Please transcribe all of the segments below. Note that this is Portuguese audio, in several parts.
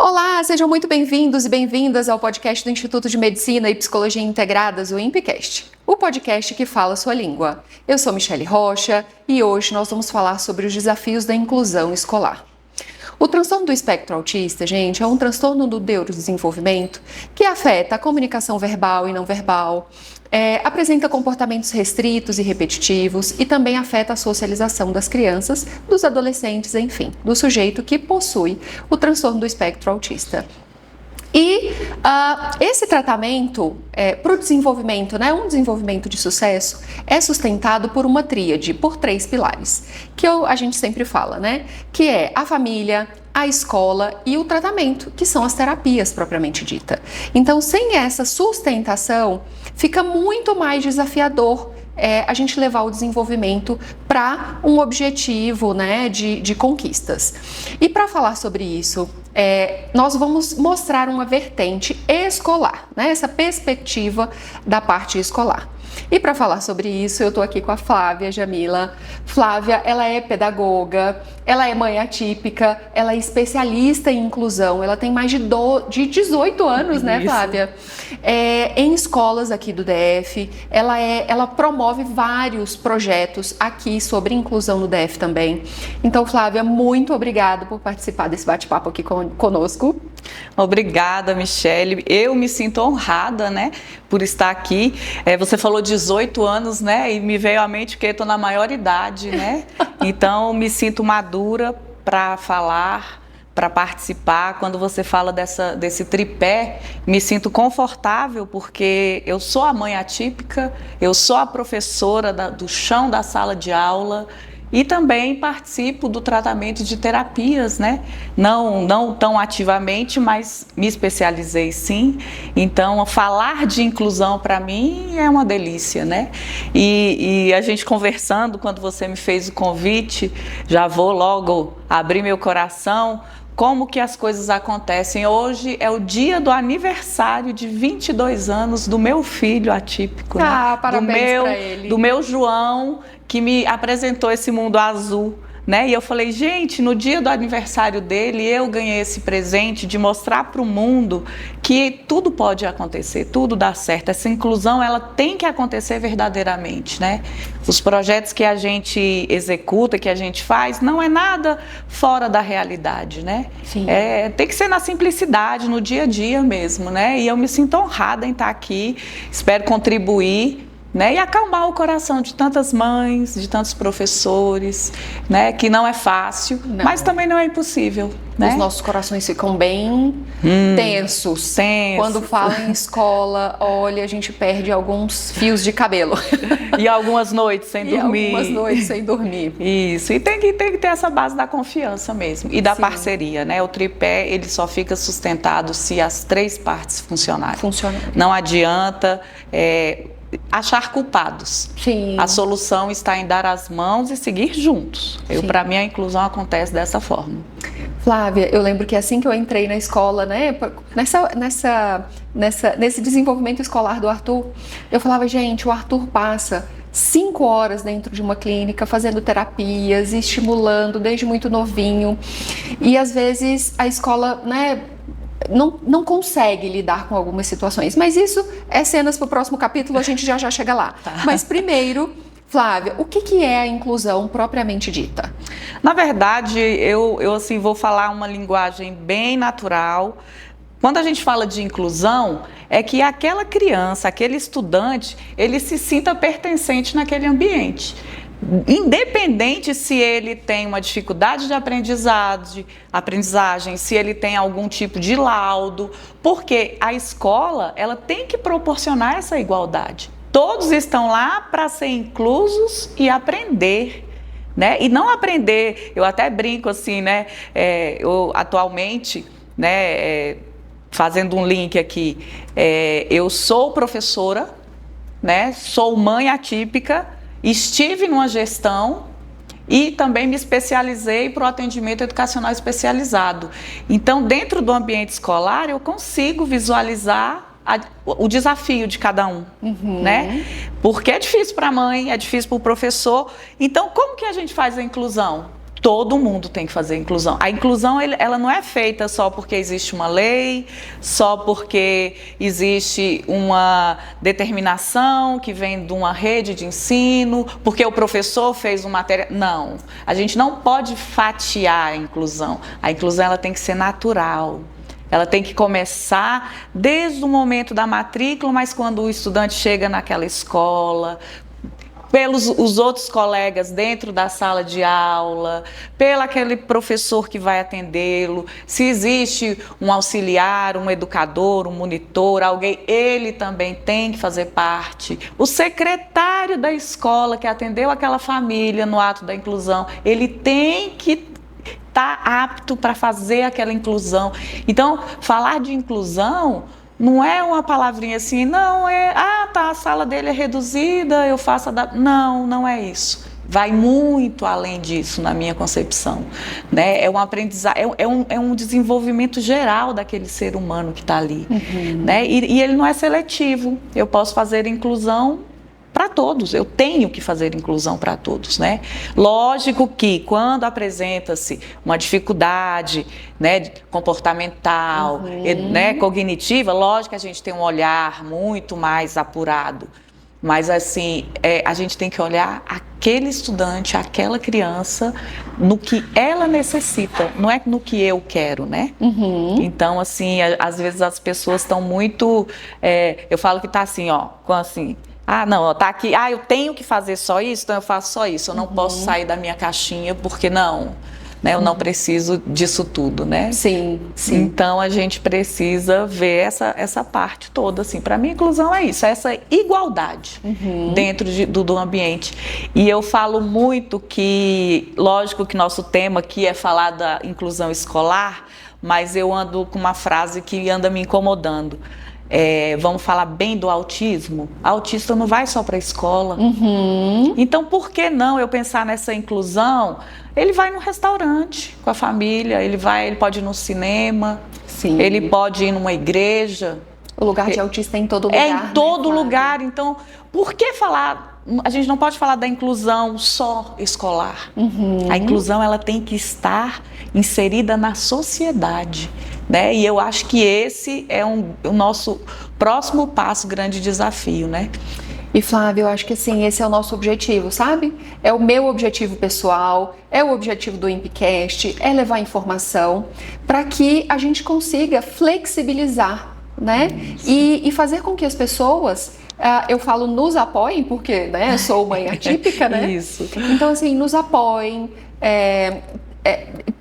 Olá, sejam muito bem-vindos e bem-vindas ao podcast do Instituto de Medicina e Psicologia Integradas, o INPEcast, o podcast que fala sua língua. Eu sou Michele Rocha e hoje nós vamos falar sobre os desafios da inclusão escolar. O transtorno do espectro autista, gente, é um transtorno do neurodesenvolvimento que afeta a comunicação verbal e não verbal, apresenta comportamentos restritos e repetitivos e também afeta a socialização das crianças, dos adolescentes, enfim, do sujeito que possui o transtorno do espectro autista. E esse tratamento para o desenvolvimento, um desenvolvimento de sucesso, é sustentado por uma tríade, por 3 pilares, que a gente sempre fala, que é a família, a escola e o tratamento, que são as terapias propriamente dita. Então, sem essa sustentação, fica muito mais desafiador a gente levar o desenvolvimento para um objetivo de conquistas. E para falar sobre isso, nós vamos mostrar uma vertente escolar, essa perspectiva da parte escolar. E para falar sobre isso, eu estou aqui com a Flávia Jamila. Flávia, ela é pedagoga, ela é mãe atípica, ela é especialista em inclusão, ela tem mais de 18 anos, né, Flávia? Em escolas aqui do DF, ela promove vários projetos aqui sobre inclusão no DF também. Então, Flávia, muito obrigada por participar desse bate-papo aqui conosco. Obrigada, Michele. Eu me sinto honrada, por estar aqui. Você falou 18 anos, e me veio à mente que eu estou na maior idade, Então, me sinto madura para falar, para participar. Quando você fala desse tripé, me sinto confortável porque eu sou a mãe atípica, eu sou a professora do chão da sala de aula e também participo do tratamento de terapias, Não tão ativamente, mas me especializei sim. Então, falar de inclusão para mim é uma delícia, E a gente conversando, quando você me fez o convite, já vou logo abrir meu coração. Como que as coisas acontecem. Hoje é o dia do aniversário de 22 anos do meu filho atípico. Parabéns para ele. Do meu João, que me apresentou esse mundo azul. E eu falei, gente, no dia do aniversário dele, eu ganhei esse presente de mostrar para o mundo que tudo pode acontecer, tudo dá certo. Essa inclusão, ela tem que acontecer verdadeiramente, Os projetos que a gente executa, que a gente faz, não é nada fora da realidade, Sim. Tem que ser na simplicidade, no dia a dia mesmo, E eu me sinto honrada em estar aqui, espero contribuir, e acalmar o coração de tantas mães, de tantos professores, que não é fácil, mas também não é impossível. Os nossos corações ficam bem tensos. Quando fala em escola, olha, a gente perde alguns fios de cabelo. E algumas noites sem dormir. Isso, e tem que ter essa base da confiança mesmo, e da parceria, O tripé, ele só fica sustentado se as 3 partes funcionarem. Não adianta achar culpados. Sim. A solução está em dar as mãos e seguir juntos. Para mim, a inclusão acontece dessa forma. Flávia, eu lembro que assim que eu entrei na escola, nesse desenvolvimento escolar do Arthur, eu falava, gente, o Arthur passa 5 horas dentro de uma clínica fazendo terapias, estimulando desde muito novinho, e às vezes a escola, não consegue lidar com algumas situações, mas isso é cenas para o próximo capítulo, a gente já chega lá. Mas primeiro, Flávia, o que é a inclusão propriamente dita? Na verdade, eu vou falar uma linguagem bem natural. Quando a gente fala de inclusão, é que aquela criança, aquele estudante, ele se sinta pertencente naquele ambiente. Independente se ele tem uma dificuldade de aprendizagem, se ele tem algum tipo de laudo, porque a escola, ela tem que proporcionar essa igualdade. Todos estão lá para ser inclusos e aprender, E não aprender, eu até brinco assim, eu atualmente, fazendo um link aqui, eu sou professora, sou mãe atípica, estive numa gestão e também me especializei para o atendimento educacional especializado. Então, dentro do ambiente escolar, eu consigo visualizar o desafio de cada um, Porque é difícil para a mãe, é difícil para o professor. Então, como que a gente faz a inclusão? Todo mundo tem que fazer inclusão. A inclusão, ela não é feita só porque existe uma lei, só porque existe uma determinação que vem de uma rede de ensino, porque o professor fez uma matéria. Não, a gente não pode fatiar a inclusão. A inclusão, ela tem que ser natural. Ela tem que começar desde o momento da matrícula, mas quando o estudante chega naquela escola, pelos os outros colegas dentro da sala de aula, pelo aquele professor que vai atendê-lo, se existe um auxiliar, um educador, um monitor, alguém, ele também tem que fazer parte. O secretário da escola que atendeu aquela família no ato da inclusão, ele tem que estar apto para fazer aquela inclusão. Então, falar de inclusão não é uma palavrinha assim, não é, a sala dele é reduzida, eu faço a... Não, não é isso. Vai muito além disso, na minha concepção. Né? É um aprendizado, é um desenvolvimento geral daquele ser humano que está ali. Né? E ele não é seletivo. Eu posso fazer inclusão para todos, eu tenho que fazer inclusão para todos, né? Lógico que quando apresenta-se uma dificuldade, né, comportamental, né, cognitiva, lógico que a gente tem um olhar muito mais apurado, mas assim, a gente tem que olhar aquele estudante, aquela criança, no que ela necessita, não é no que eu quero, né? Então, assim, às vezes as pessoas estão muito, eu falo que está assim, ó, assim, não, tá aqui, eu tenho que fazer só isso, então eu faço só isso, eu não posso sair da minha caixinha, porque não, né, eu não preciso disso tudo, né? Sim, sim. Então a gente precisa ver essa parte toda, assim, para mim inclusão é isso, é essa igualdade dentro do ambiente. E eu falo muito que, lógico que nosso tema aqui é falar da inclusão escolar, mas eu ando com uma frase que anda me incomodando. Vamos falar bem do autismo. A autista não vai só para a escola. Então, por que não eu pensar nessa inclusão? Ele vai no restaurante com a família, ele pode ir no cinema, Sim. Ele pode ir numa igreja. O lugar de autista é em todo lugar. É em todo né, lugar. Então, por que falar? A gente não pode falar da inclusão só escolar. A inclusão, ela tem que estar inserida na sociedade. Né? E eu acho que esse é o nosso próximo passo, grande desafio, né? E Flávia, eu acho que assim, esse é o nosso objetivo, sabe? É o meu objetivo pessoal, é o objetivo do IMPcast, é levar informação para que a gente consiga flexibilizar, né? E fazer com que as pessoas, eu falo nos apoiem, porque né, eu sou mãe atípica, né? Isso. Então assim, nos apoiem,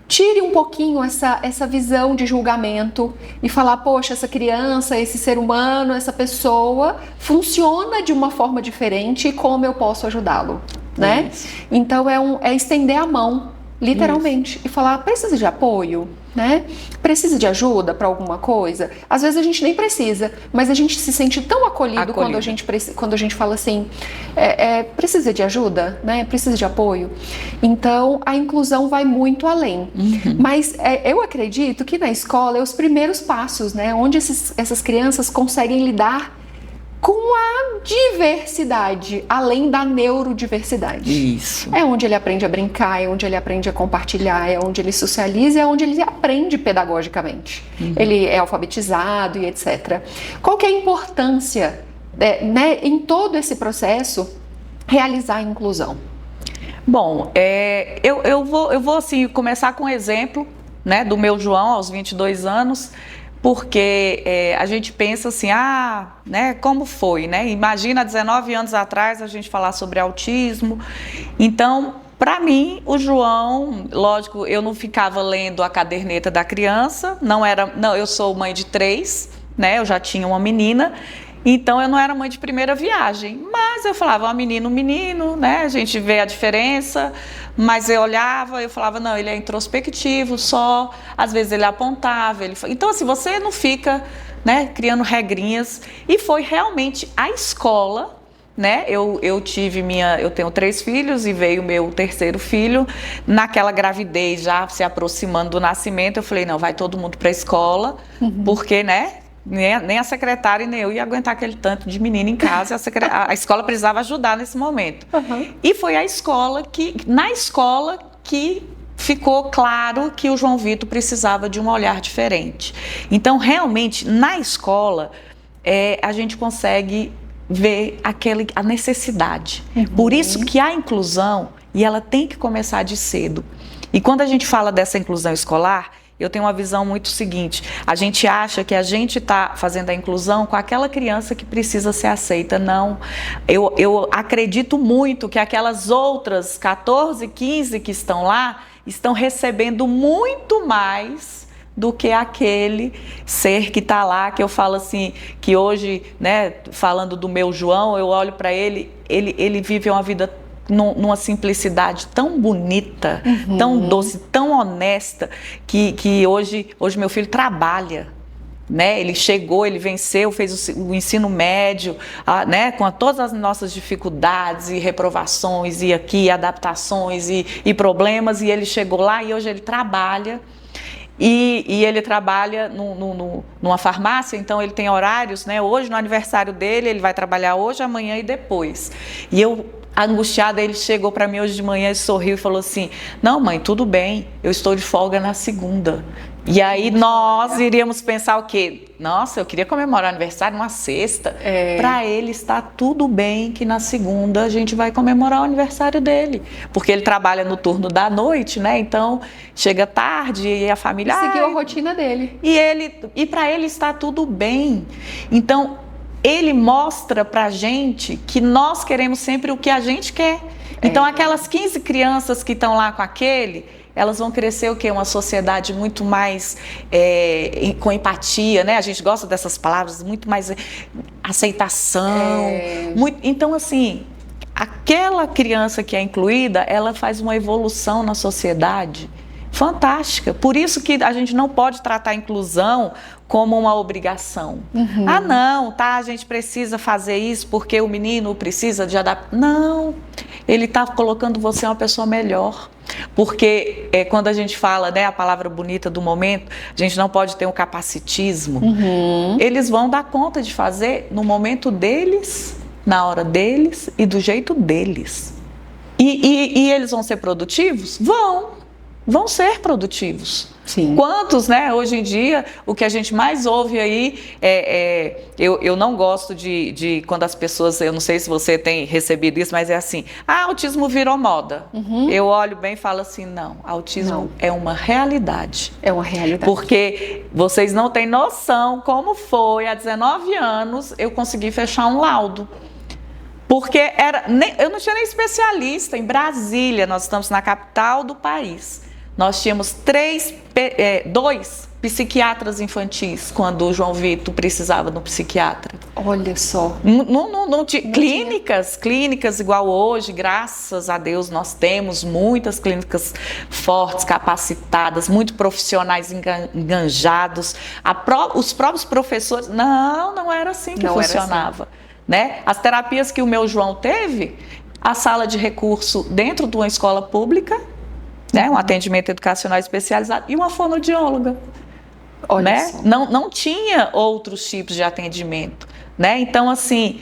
tire um pouquinho essa visão de julgamento e falar, poxa, essa criança, esse ser humano, essa pessoa funciona de uma forma diferente e como eu posso ajudá-lo, né? Então é estender a mão, literalmente, e falar, precisa de apoio, né? Precisa de ajuda para alguma coisa? Às vezes a gente nem precisa, mas a gente se sente tão acolhido. Quando a gente fala assim, precisa de ajuda, né? Precisa de apoio. Então a inclusão vai muito além. Mas eu acredito que na escola é os primeiros passos, né? Onde essas crianças conseguem lidar com a diversidade, além da neurodiversidade. Isso. É onde ele aprende a brincar, é onde ele aprende a compartilhar, é onde ele socializa, é onde ele aprende pedagogicamente. Ele é alfabetizado e etc. Qual que é a importância, né, em todo esse processo, realizar a inclusão? Bom, eu vou assim, começar com um exemplo, né, do meu João, aos 22 anos, porque a gente pensa assim, né, como foi, né? Imagina 19 anos atrás a gente falar sobre autismo. Então, para mim, o João, lógico, eu não ficava lendo a caderneta da criança, não, eu sou mãe de 3, né? Eu já tinha uma menina. Então, eu não era mãe de primeira viagem, mas eu falava, menino, né? A gente vê a diferença, mas eu olhava, eu falava, não, ele é introspectivo só, às vezes ele apontava. Então, assim, você não fica, né, criando regrinhas. E foi realmente a escola, né? Eu tenho 3 filhos e veio o meu terceiro filho. Naquela gravidez, já se aproximando do nascimento, eu falei, não, vai todo mundo para a escola, porque, né? Nem a secretária nem eu ia aguentar aquele tanto de menino em casa, a escola precisava ajudar nesse momento. E foi na escola que ficou claro que o João Vitor precisava de um olhar diferente. Então, realmente, na escola, a gente consegue ver a necessidade. Por isso que a inclusão, e ela tem que começar de cedo. E quando a gente fala dessa inclusão escolar, eu tenho uma visão muito seguinte: a gente acha que a gente está fazendo a inclusão com aquela criança que precisa ser aceita. Não, eu acredito muito que aquelas outras 14, 15 que estão lá, estão recebendo muito mais do que aquele ser que está lá, que eu falo assim, que hoje, né, falando do meu João, eu olho para ele vive uma vida numa simplicidade tão bonita, tão doce, tão honesta, que hoje meu filho trabalha, né? Ele chegou, ele venceu, fez o ensino médio, né? Com todas as nossas dificuldades e reprovações e aqui adaptações e problemas, e ele chegou lá e hoje ele trabalha. E ele trabalha numa farmácia, então ele tem horários, né? Hoje, no aniversário dele, ele vai trabalhar hoje, amanhã e depois. E eu, angustiada, ele chegou para mim hoje de manhã e sorriu e falou assim: não, mãe, tudo bem, eu estou de folga na segunda. E aí nós iríamos pensar o quê? Nossa, eu queria comemorar o aniversário numa sexta. Para ele está tudo bem que na segunda a gente vai comemorar o aniversário dele. Porque ele trabalha no turno da noite, né? Então chega tarde e a família... Seguiu a rotina dele. E para ele está tudo bem. Então ele mostra pra gente que nós queremos sempre o que a gente quer. Então aquelas 15 crianças que estão lá com aquele... elas vão crescer o quê? Uma sociedade muito mais com empatia, né? A gente gosta dessas palavras, muito mais aceitação. Então, assim, aquela criança que é incluída, ela faz uma evolução na sociedade fantástica. Por isso que a gente não pode tratar a inclusão como uma obrigação. Ah, não, tá? A gente precisa fazer isso porque o menino precisa de adaptar. Não, ele está colocando você uma pessoa melhor. Porque quando a gente fala, né, a palavra bonita do momento, a gente não pode ter um capacitismo. Eles vão dar conta de fazer no momento deles, na hora deles e do jeito deles. E eles vão ser produtivos? Vão ser produtivos. Sim. Quantos, né? Hoje em dia, o que a gente mais ouve aí eu não gosto de quando as pessoas, eu não sei se você tem recebido isso, mas é assim: autismo virou moda. Eu olho bem e falo assim: não, autismo é uma realidade. É uma realidade. Porque vocês não têm noção como foi, há 19 anos, eu consegui fechar um laudo. Porque eu não tinha nem especialista. Em Brasília, nós estamos na capital do país. Nós tínhamos 2 psiquiatras infantis quando o João Vitor precisava de um psiquiatra. Olha só. Não tinha clínicas igual hoje, graças a Deus nós temos muitas clínicas fortes, capacitadas, muito profissionais enganjados. Os próprios professores, não era assim que funcionava. Né? As terapias que o meu João teve, a sala de recurso dentro de uma escola pública, né? Um atendimento educacional especializado e uma fonoaudióloga. Né? Não tinha outros tipos de atendimento. Né? Então, assim,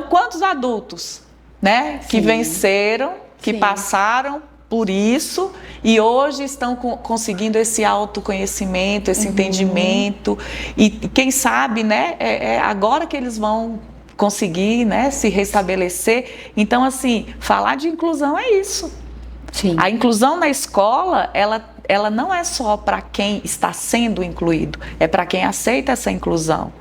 quantos adultos, né, que venceram, que passaram por isso e hoje estão conseguindo esse autoconhecimento, esse entendimento e quem sabe, né, agora que eles vão conseguir, né, se restabelecer. Então, assim, falar de inclusão é isso. Sim. A inclusão na escola, ela não é só para quem está sendo incluído, é para quem aceita essa inclusão.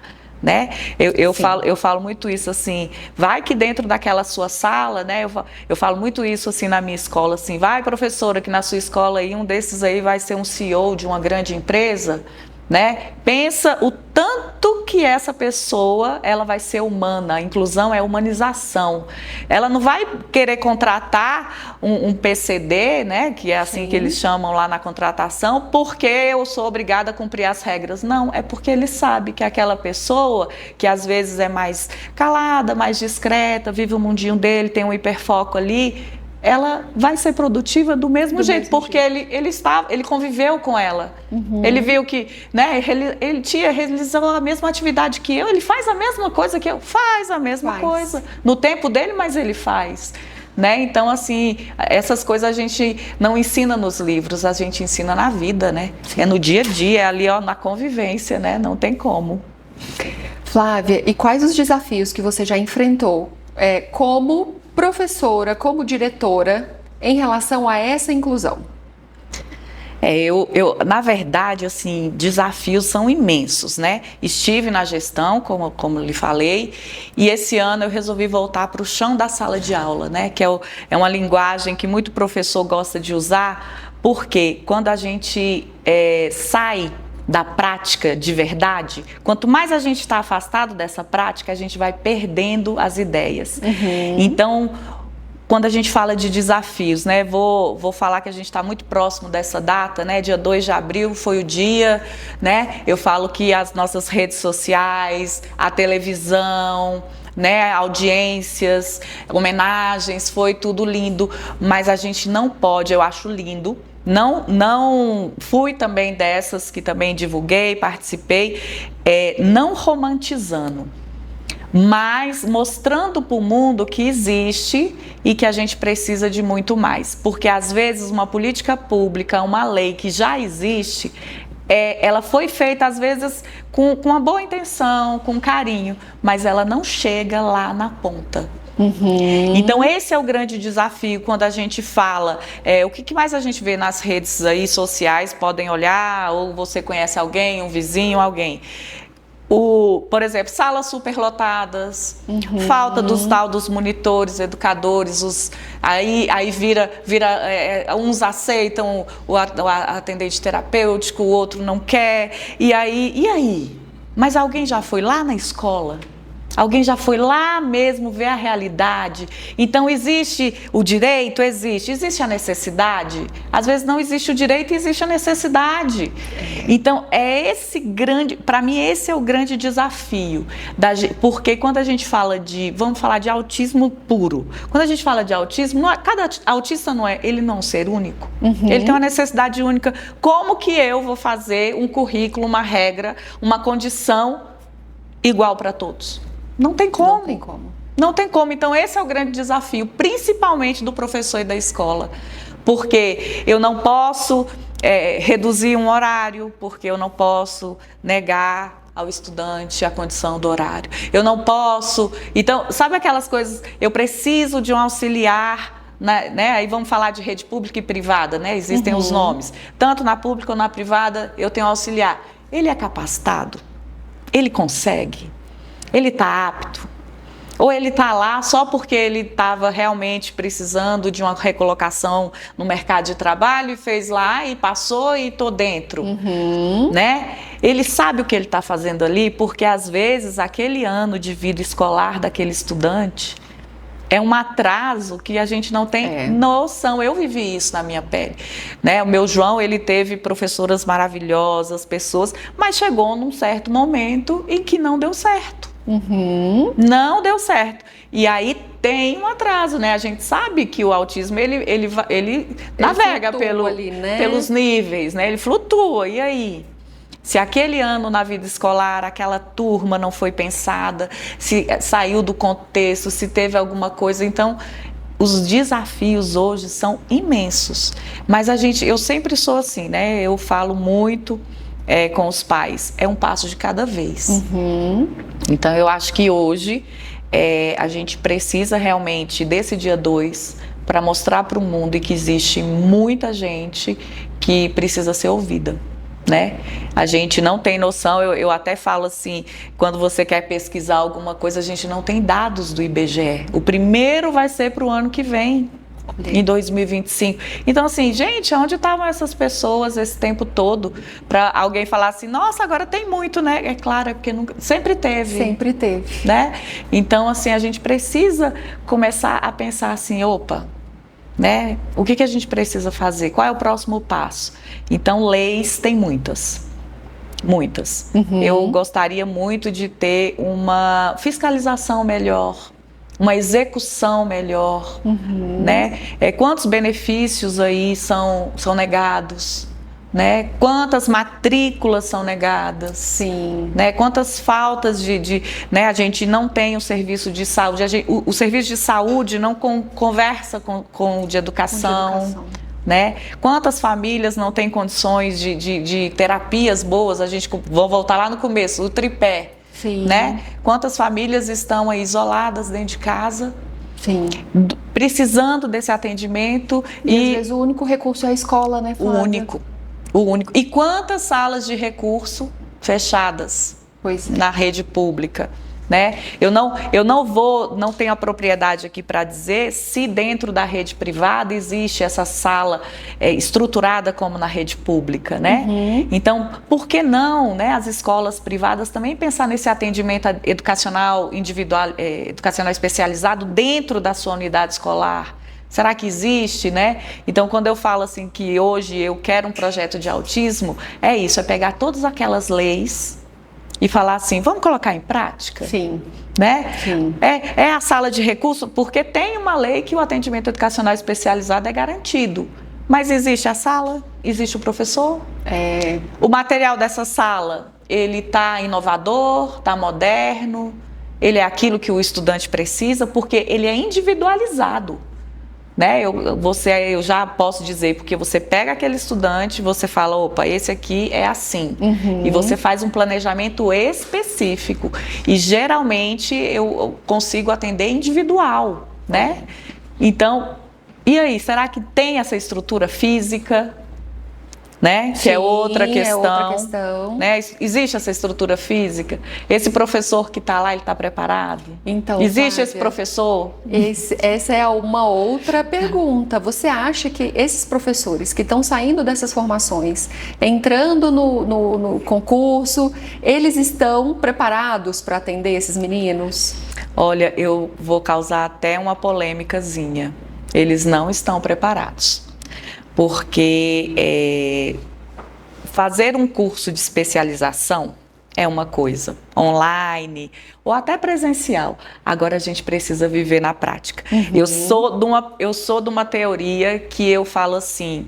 Né? Eu falo muito isso assim, vai que dentro daquela sua sala, né? Eu falo muito isso assim na minha escola, assim, vai professora que na sua escola aí, um desses aí vai ser um CEO de uma grande empresa, né? Pensa o tanto que essa pessoa ela vai ser humana. A inclusão é humanização. Ela não vai querer contratar um PCD, né? Que é assim que eles chamam lá na contratação, porque eu sou obrigada a cumprir as regras. Não, é porque ele sabe que aquela pessoa que às vezes é mais calada, mais discreta, vive o mundinho dele, tem um hiperfoco ali, ela vai ser produtiva do mesmo jeito, porque ele conviveu com ela. Ele viu que, né, ele realizou a mesma atividade que eu, ele faz a mesma coisa que eu, faz a mesma coisa. No tempo dele, mas ele faz. né? Então, assim, essas coisas a gente não ensina nos livros, a gente ensina na vida, né? É no dia a dia, é ali, ó, na convivência, né? Não tem como. Flávia, e quais os desafios que você já enfrentou como professora, como diretora, em relação a essa inclusão? Na verdade, assim, desafios são imensos, né? Estive na gestão, como lhe falei, e esse ano eu resolvi voltar para o chão da sala de aula, né? Que é uma linguagem que muito professor gosta de usar, porque quando a gente sai da prática de verdade, quanto mais a gente está afastado dessa prática, a gente vai perdendo as ideias. Então, quando a gente fala de desafios, né, vou falar que a gente está muito próximo dessa data, né, dia 2 de abril foi o dia, né, eu falo que as nossas redes sociais, a televisão, né, audiências, homenagens, foi tudo lindo, mas a gente não pode, eu acho lindo, não fui também dessas que também divulguei, participei, não romantizando, mas mostrando para o mundo que existe e que a gente precisa de muito mais. Porque às vezes uma política pública, uma lei que já existe, ela foi feita às vezes com uma boa intenção, com carinho, mas ela não chega lá na ponta. Então esse é o grande desafio quando a gente fala, o que mais a gente vê nas redes aí sociais, podem olhar, ou você conhece alguém, um vizinho, alguém. Por exemplo, salas superlotadas, falta dos monitores, educadores, aí vira uns aceitam o atendente terapêutico, o outro não quer, e aí? Mas alguém já foi lá na escola? Alguém já foi lá mesmo ver a realidade? Então existe o direito? Existe a necessidade? Às vezes não existe o direito e existe a necessidade. Então para mim esse é o grande desafio, porque quando a gente fala vamos falar de autismo puro, quando a gente fala de autismo, cada autista ele não é um ser único, ele tem uma necessidade única. Como que eu vou fazer um currículo, uma regra, uma condição igual para todos? Não tem como. Não tem como. Então, esse é o grande desafio, principalmente do professor e da escola. Porque eu não posso reduzir um horário, porque eu não posso negar ao estudante a condição do horário. Eu não posso... Então, sabe aquelas coisas... Eu preciso de um auxiliar... Né? Aí vamos falar de rede pública e privada, né? Existem os nomes. Tanto na pública ou na privada, eu tenho um auxiliar. Ele é capacitado? Ele consegue? Ele está apto? Ou ele está lá só porque ele estava realmente precisando de uma recolocação no mercado de trabalho e fez lá e passou e estou dentro, né? Ele sabe o que ele está fazendo ali, porque às vezes aquele ano de vida escolar daquele estudante é um atraso que a gente não tem noção. Eu vivi isso na minha pele, né? O meu João, ele teve professoras maravilhosas, pessoas, mas chegou num certo momento em que não deu certo. Não deu certo. E aí tem um atraso, né? A gente sabe que o autismo, ele navega pelos níveis, né? Ele flutua. E aí? Se aquele ano na vida escolar, aquela turma não foi pensada, se saiu do contexto, se teve alguma coisa, então os desafios hoje são imensos. Mas eu sempre sou assim, né? Eu falo muito com os pais, é um passo de cada vez. Então eu acho que hoje a gente precisa realmente desse dia 2 para mostrar para o mundo que existe muita gente que precisa ser ouvida, né? A gente não tem noção, eu até falo assim, quando você quer pesquisar alguma coisa, a gente não tem dados do IBGE. O primeiro vai ser para o ano que vem, em 2025. Então, assim, gente, onde estavam essas pessoas esse tempo todo para alguém falar assim, nossa, agora tem muito, né? É claro, porque sempre teve. Sempre teve. Né? Então, assim, a gente precisa começar a pensar assim, opa, né? O que a gente precisa fazer? Qual é o próximo passo? Então, leis tem muitas. Muitas. Eu gostaria muito de ter uma fiscalização melhor, uma execução melhor, né? Quantos benefícios aí são negados, né? Quantas matrículas são negadas? Sim. Né? Quantas faltas né? A gente não tem o serviço de saúde, o serviço de saúde não conversa com o de educação. Né? Quantas famílias não têm condições de terapias boas? Vou voltar lá no começo, o tripé. Sim. Né? Quantas famílias estão aí isoladas dentro de casa? Sim. Precisando desse atendimento. E às vezes o único recurso é a escola, né, Flávia? O único. E quantas salas de recurso fechadas na rede pública? Né? Eu não tenho a propriedade aqui para dizer se dentro da rede privada existe essa sala estruturada como na rede pública, né? Uhum. Então, por que não, né, as escolas privadas também pensar nesse atendimento educacional individual, educacional especializado dentro da sua unidade escolar? Será que existe, né? Então, quando eu falo assim que hoje eu quero um projeto de autismo, é isso, é pegar todas aquelas leis e falar assim, vamos colocar em prática? Sim. Né? Sim. É a sala de recurso, porque tem uma lei que o atendimento educacional especializado é garantido. Mas existe a sala, existe o professor. O material dessa sala, ele está inovador, está moderno, ele é aquilo que o estudante precisa, porque ele é individualizado. Né? Eu já posso dizer, porque você pega aquele estudante, você fala, opa, esse aqui é assim. Uhum. E você faz um planejamento específico. E geralmente eu consigo atender individual, né? Então, e aí, será que tem essa estrutura física? Né? Sim, que é outra questão. É outra questão. Né? Existe essa estrutura física? Esse professor que está lá, ele está preparado? Então, existe Flávia, esse professor? Essa é uma outra pergunta. Você acha que esses professores que estão saindo dessas formações, entrando no concurso, eles estão preparados para atender esses meninos? Olha, eu vou causar até uma polêmicazinha. Eles não estão preparados. Porque fazer um curso de especialização é uma coisa, online ou até presencial. Agora a gente precisa viver na prática. Uhum. Eu sou de uma teoria que eu falo assim,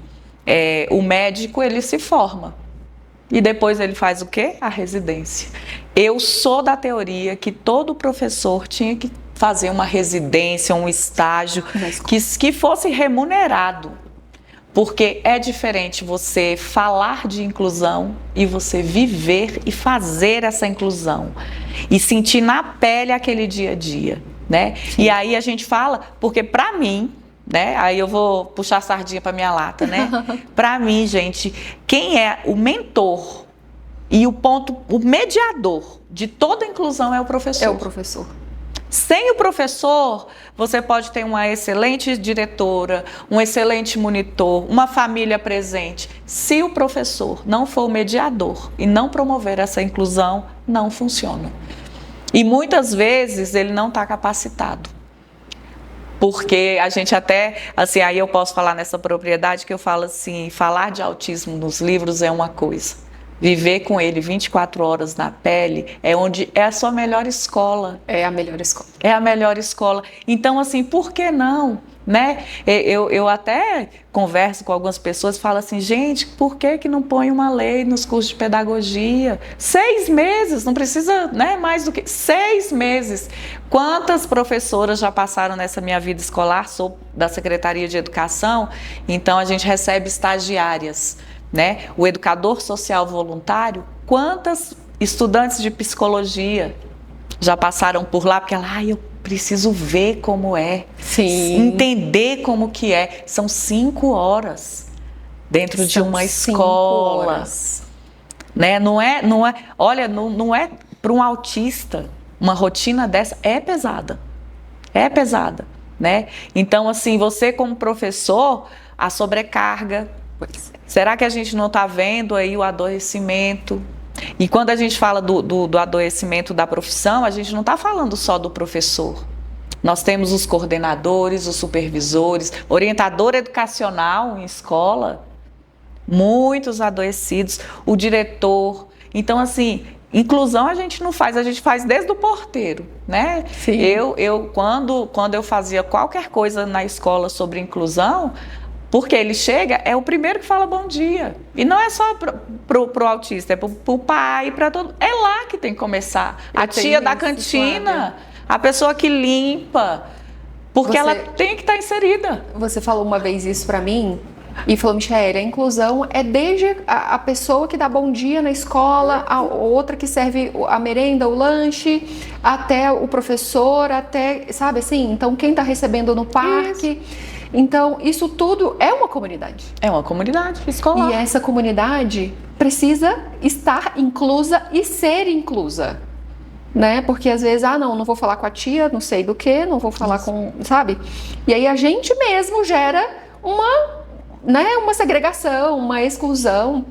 o médico ele se forma e depois ele faz o quê? A residência. Eu sou da teoria que todo professor tinha que fazer uma residência, um estágio que fosse remunerado. Porque é diferente você falar de inclusão e você viver e fazer essa inclusão. E sentir na pele aquele dia a dia, né? Sim. E aí a gente fala, porque para mim, né? Aí eu vou puxar a sardinha para minha lata, né? Para mim, gente, quem é o mentor e o mediador de toda a inclusão é o professor. É o professor. Sem o professor, você pode ter uma excelente diretora, um excelente monitor, uma família presente. Se o professor não for o mediador e não promover essa inclusão, não funciona. E muitas vezes ele não está capacitado. Porque a gente até, assim, aí eu posso falar nessa propriedade que eu falo assim, falar de autismo nos livros é uma coisa. Viver com ele 24 horas na pele é a sua melhor escola. É a melhor escola. É a melhor escola. Então, assim, por que não? Né? Eu até converso com algumas pessoas e falo assim, gente, por que não põe uma lei nos cursos de pedagogia? 6 meses, não precisa, né, mais do que 6 meses. Quantas professoras já passaram nessa minha vida escolar? Sou da Secretaria de Educação, então a gente recebe estagiárias. Né? O educador social voluntário, quantas estudantes de psicologia já passaram por lá, porque eu preciso ver como é, sim, entender como que é. São 5 horas dentro de uma escola. Né? Não é para um autista, uma rotina dessa é pesada. Né? Então, assim, você como professor, a sobrecarga. Será que a gente não está vendo aí o adoecimento? E quando a gente fala do adoecimento da profissão, a gente não está falando só do professor. Nós temos os coordenadores, os supervisores, orientador educacional em escola, muitos adoecidos, o diretor. Então, assim, inclusão a gente não faz, a gente faz desde o porteiro, né? Sim. Quando eu fazia qualquer coisa na escola sobre inclusão, Porque ele chega, é o primeiro que fala bom dia. E não é só pro autista, é pro pai, para todo. É lá que tem que começar. A tia da cantina, a pessoa que limpa, porque ela tem que estar inserida. Você falou uma vez isso para mim e falou, Michele, a inclusão é desde a pessoa que dá bom dia na escola, a outra que serve a merenda, o lanche, até o professor, até, sabe assim? Então, quem está recebendo no parque. Isso. Então, isso tudo é uma comunidade. É uma comunidade escolar. E essa comunidade precisa estar inclusa e ser inclusa, né? Porque às vezes, não vou falar com a tia, não sei do que, não vou falar com, sabe? E aí a gente mesmo gera uma segregação, uma exclusão.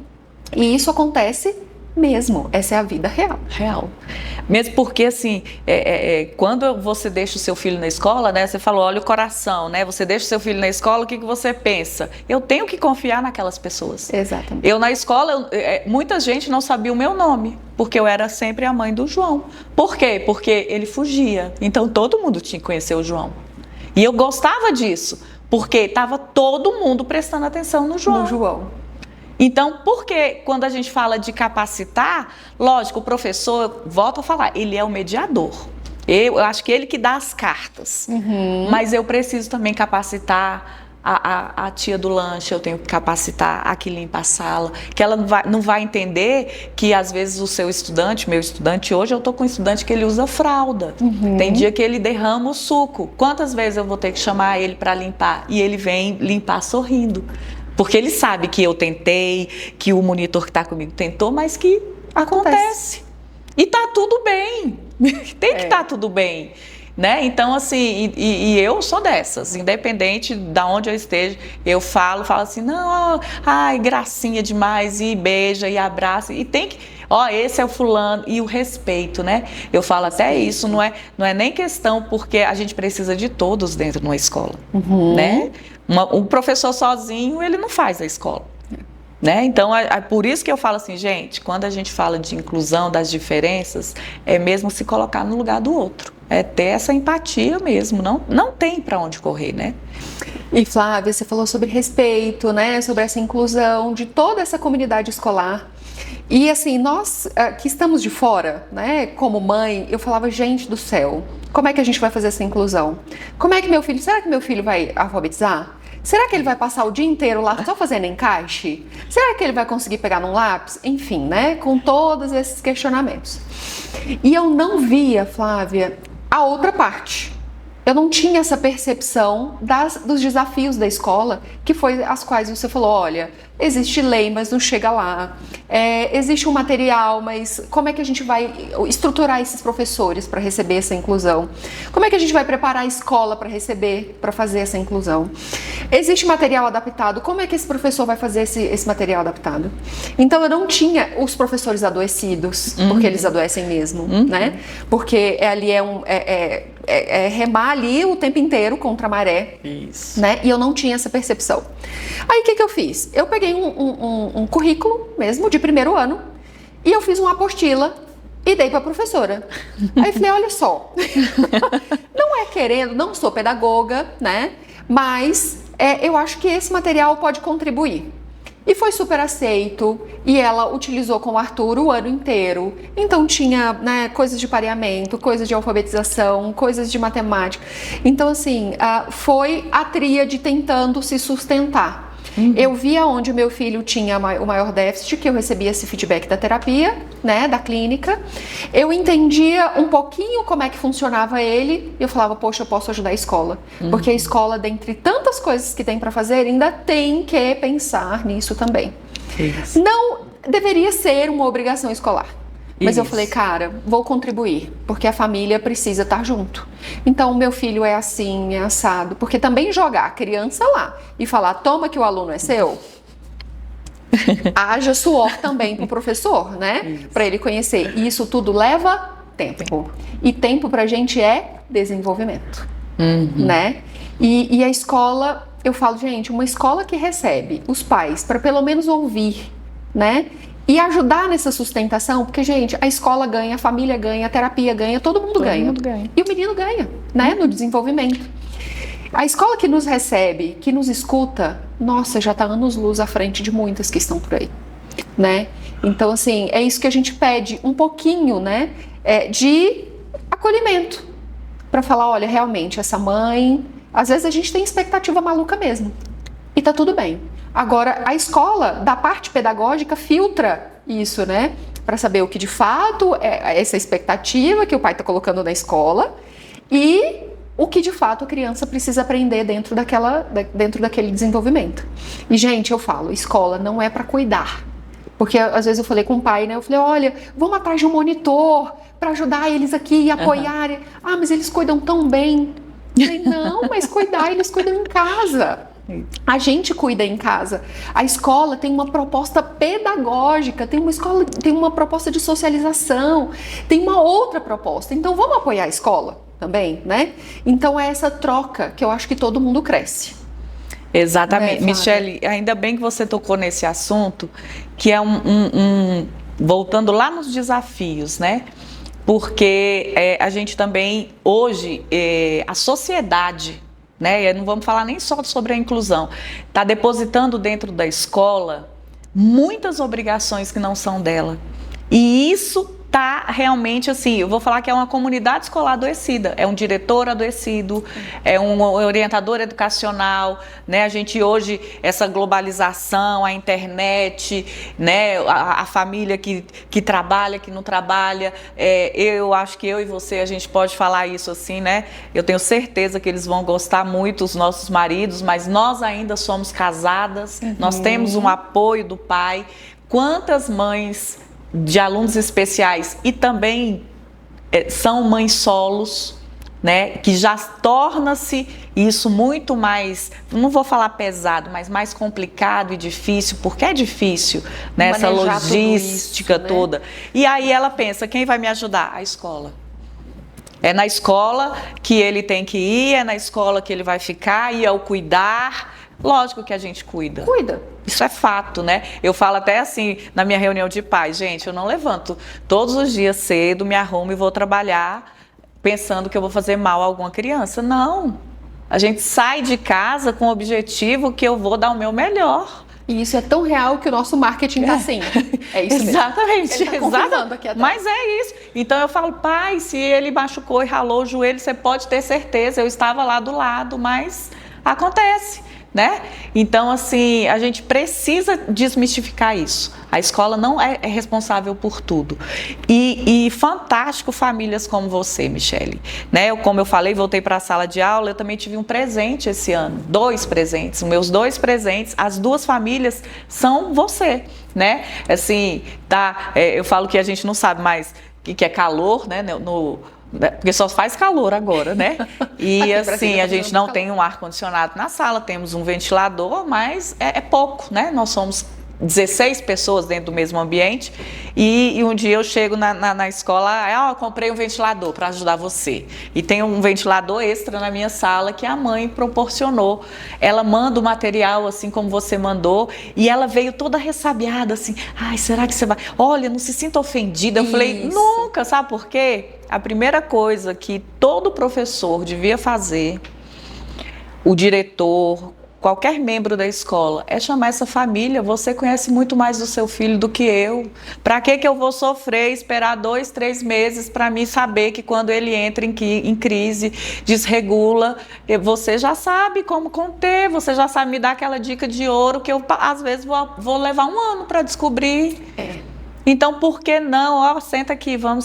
E isso acontece mesmo. Essa é a vida real. Real. Mesmo porque, assim, quando você deixa o seu filho na escola, né? Você falou, olha o coração, né? Você deixa o seu filho na escola, o que você pensa? Eu tenho que confiar naquelas pessoas. Exatamente. Eu, na escola, muita gente não sabia o meu nome, porque eu era sempre a mãe do João. Por quê? Porque ele fugia. Então, todo mundo tinha que conhecer o João. E eu gostava disso, porque estava todo mundo prestando atenção no João. Então, porque quando a gente fala de capacitar, lógico, o professor, volto a falar, ele é o mediador. Eu acho que ele que dá as cartas. Mas eu preciso também capacitar a tia do lanche, eu tenho que capacitar a que limpa a sala, que ela não vai entender que às vezes o seu estudante, meu estudante, hoje eu estou com um estudante que ele usa fralda. Tem dia que ele derrama o suco. Quantas vezes eu vou ter que chamar ele para limpar? E ele vem limpar sorrindo. Porque ele sabe que eu tentei, que o monitor que está comigo tentou, mas que acontece. E tá tudo bem. Tem que estar tudo bem. Né? Então, assim, e eu sou dessas, independente de onde eu esteja, eu falo assim, não, ai, gracinha demais, e beija, e abraça, e tem que, esse é o fulano, e o respeito, né? Eu falo até isso, não é nem questão, porque a gente precisa de todos dentro de uma escola, né? Um professor sozinho, ele não faz a escola. Né? Então, é por isso que eu falo assim, gente, quando a gente fala de inclusão, das diferenças, é mesmo se colocar no lugar do outro. É ter essa empatia mesmo, não tem para onde correr, né? E Flávia, você falou sobre respeito, né? Sobre essa inclusão de toda essa comunidade escolar. E assim, nós que estamos de fora, né? Como mãe, eu falava, gente do céu, como é que a gente vai fazer essa inclusão? Como é que será que meu filho vai alfabetizar? Será que ele vai passar o dia inteiro lá só fazendo encaixe? Será que ele vai conseguir pegar num lápis? Enfim, né? Com todos esses questionamentos. E eu não via, Flávia, a outra parte. Eu não tinha essa percepção dos desafios da escola, que foi as quais você falou, olha, existe lei, mas não chega lá. Existe um material, mas como é que a gente vai estruturar esses professores para receber essa inclusão? Como é que a gente vai preparar a escola para fazer essa inclusão? Existe material adaptado, como é que esse professor vai fazer esse material adaptado? Então eu não tinha os professores adoecidos, porque eles adoecem mesmo, né? Porque ali é remar ali o tempo inteiro contra a maré. Isso. Né? E eu não tinha essa percepção. Aí o que eu fiz? Eu peguei um currículo mesmo de primeiro ano e eu fiz uma apostila e dei para a professora. Aí eu falei, olha só, não sou pedagoga, né? Mas eu acho que esse material pode contribuir. E foi super aceito, e ela utilizou com o Arthur o ano inteiro. Então tinha, né, coisas de pareamento, coisas de alfabetização, coisas de matemática. Então assim, foi a tríade tentando se sustentar. Eu via onde o meu filho tinha o maior déficit, que eu recebia esse feedback da terapia, né, da clínica. Eu entendia um pouquinho como é que funcionava ele e eu falava, poxa, eu posso ajudar a escola. Porque a escola, dentre tantas coisas que tem para fazer, ainda tem que pensar nisso também. Isso. Não deveria ser uma obrigação escolar. Mas eu falei, cara, vou contribuir, porque a família precisa estar junto. Então, o meu filho é assim, é assado. Porque também jogar a criança lá e falar, toma que o aluno é seu, haja suor também pro professor, né? Para ele conhecer. E isso tudo leva tempo. E tempo pra gente é desenvolvimento, né? E a escola, eu falo, gente, uma escola que recebe os pais para pelo menos ouvir, né? E ajudar nessa sustentação, porque, gente, a escola ganha, a família ganha, a terapia ganha, todo mundo ganha. E o menino ganha, né, no desenvolvimento. A escola que nos recebe, que nos escuta, nossa, já está anos-luz à frente de muitas que estão por aí, né? Então, assim, é isso que a gente pede, um pouquinho, né, de acolhimento, para falar, olha, realmente, essa mãe, às vezes a gente tem expectativa maluca mesmo, e tá tudo bem. Agora, a escola, da parte pedagógica, filtra isso, né, para saber o que de fato é essa expectativa que o pai está colocando na escola e o que de fato a criança precisa aprender dentro daquele desenvolvimento. E, gente, eu falo, escola não é para cuidar. Porque às vezes eu falei com o pai, né? Eu falei, olha, vamos atrás de um monitor para ajudar eles aqui e apoiar. Ah, mas eles cuidam tão bem. Eu falei, não, mas cuidar, eles cuidam em casa. A gente cuida em casa. A escola tem uma proposta pedagógica, tem uma proposta de socialização, tem uma outra proposta. Então vamos apoiar a escola também, né? Então é essa troca que eu acho que todo mundo cresce. Exatamente. Michele, ainda bem que você tocou nesse assunto, que é voltando lá nos desafios, né? Porque a gente também, hoje, a sociedade, né? Não vamos falar nem só sobre a inclusão, está depositando dentro da escola muitas obrigações que não são dela. E isso tá realmente assim, eu vou falar que é uma comunidade escolar adoecida, é um diretor adoecido, é um orientador educacional, né? A gente hoje, essa globalização, a internet, né? A família que trabalha, que não trabalha, eu acho que eu e você, a gente pode falar isso assim, né? Eu tenho certeza que eles vão gostar muito, os nossos maridos, mas nós ainda somos casadas, nós temos um apoio do pai. Quantas mães de alunos especiais e também são mães solos, né, que já torna-se isso muito mais, não vou falar pesado, mas mais complicado e difícil, porque é difícil, né, essa logística isso, toda. Né? E aí ela pensa, quem vai me ajudar? A escola. É na escola que ele tem que ir, é na escola que ele vai ficar, e ao cuidar, lógico que a gente cuida. Cuida. Isso é fato, né? Eu falo até assim, na minha reunião de pais, gente, eu não levanto todos os dias cedo, me arrumo e vou trabalhar pensando que eu vou fazer mal a alguma criança. Não. A gente sai de casa com o objetivo que eu vou dar o meu melhor. E isso é tão real que o nosso marketing tá assim. É isso mesmo. Exatamente. Ele tá confirmando aqui atrás. Mas é isso. Então eu falo, pai, se ele machucou e ralou o joelho, você pode ter certeza, eu estava lá do lado, mas acontece. Né? Então, assim, a gente precisa desmistificar isso. A escola não é responsável por tudo. E fantástico famílias como você, Michele. Né? Como eu falei, voltei para a sala de aula, eu também tive um presente esse ano. 2 presentes. Os meus 2 presentes, as 2 famílias são você. Né? Assim, tá, eu falo que a gente não sabe mais o que é calor, né? Porque só faz calor agora, né? E assim, a gente não tem um ar-condicionado na sala, temos um ventilador, mas é pouco, né? Nós somos 16 pessoas dentro do mesmo ambiente e um dia eu chego na escola, eu comprei um ventilador para ajudar você. E tem um ventilador extra na minha sala que a mãe proporcionou. Ela manda o material assim como você mandou e ela veio toda ressabiada assim, ai, será que você vai? Olha, não se sinta ofendida. Eu falei, nunca, sabe por quê? A primeira coisa que todo professor devia fazer, o diretor, qualquer membro da escola, é chamar essa família. Você conhece muito mais do seu filho do que eu. Para que eu vou sofrer, esperar 2, 3 meses para mim saber que quando ele entra em crise, desregula, você já sabe como conter, você já sabe me dar aquela dica de ouro que eu, às vezes, vou levar 1 ano para descobrir. Então, por que não? Senta aqui, vamos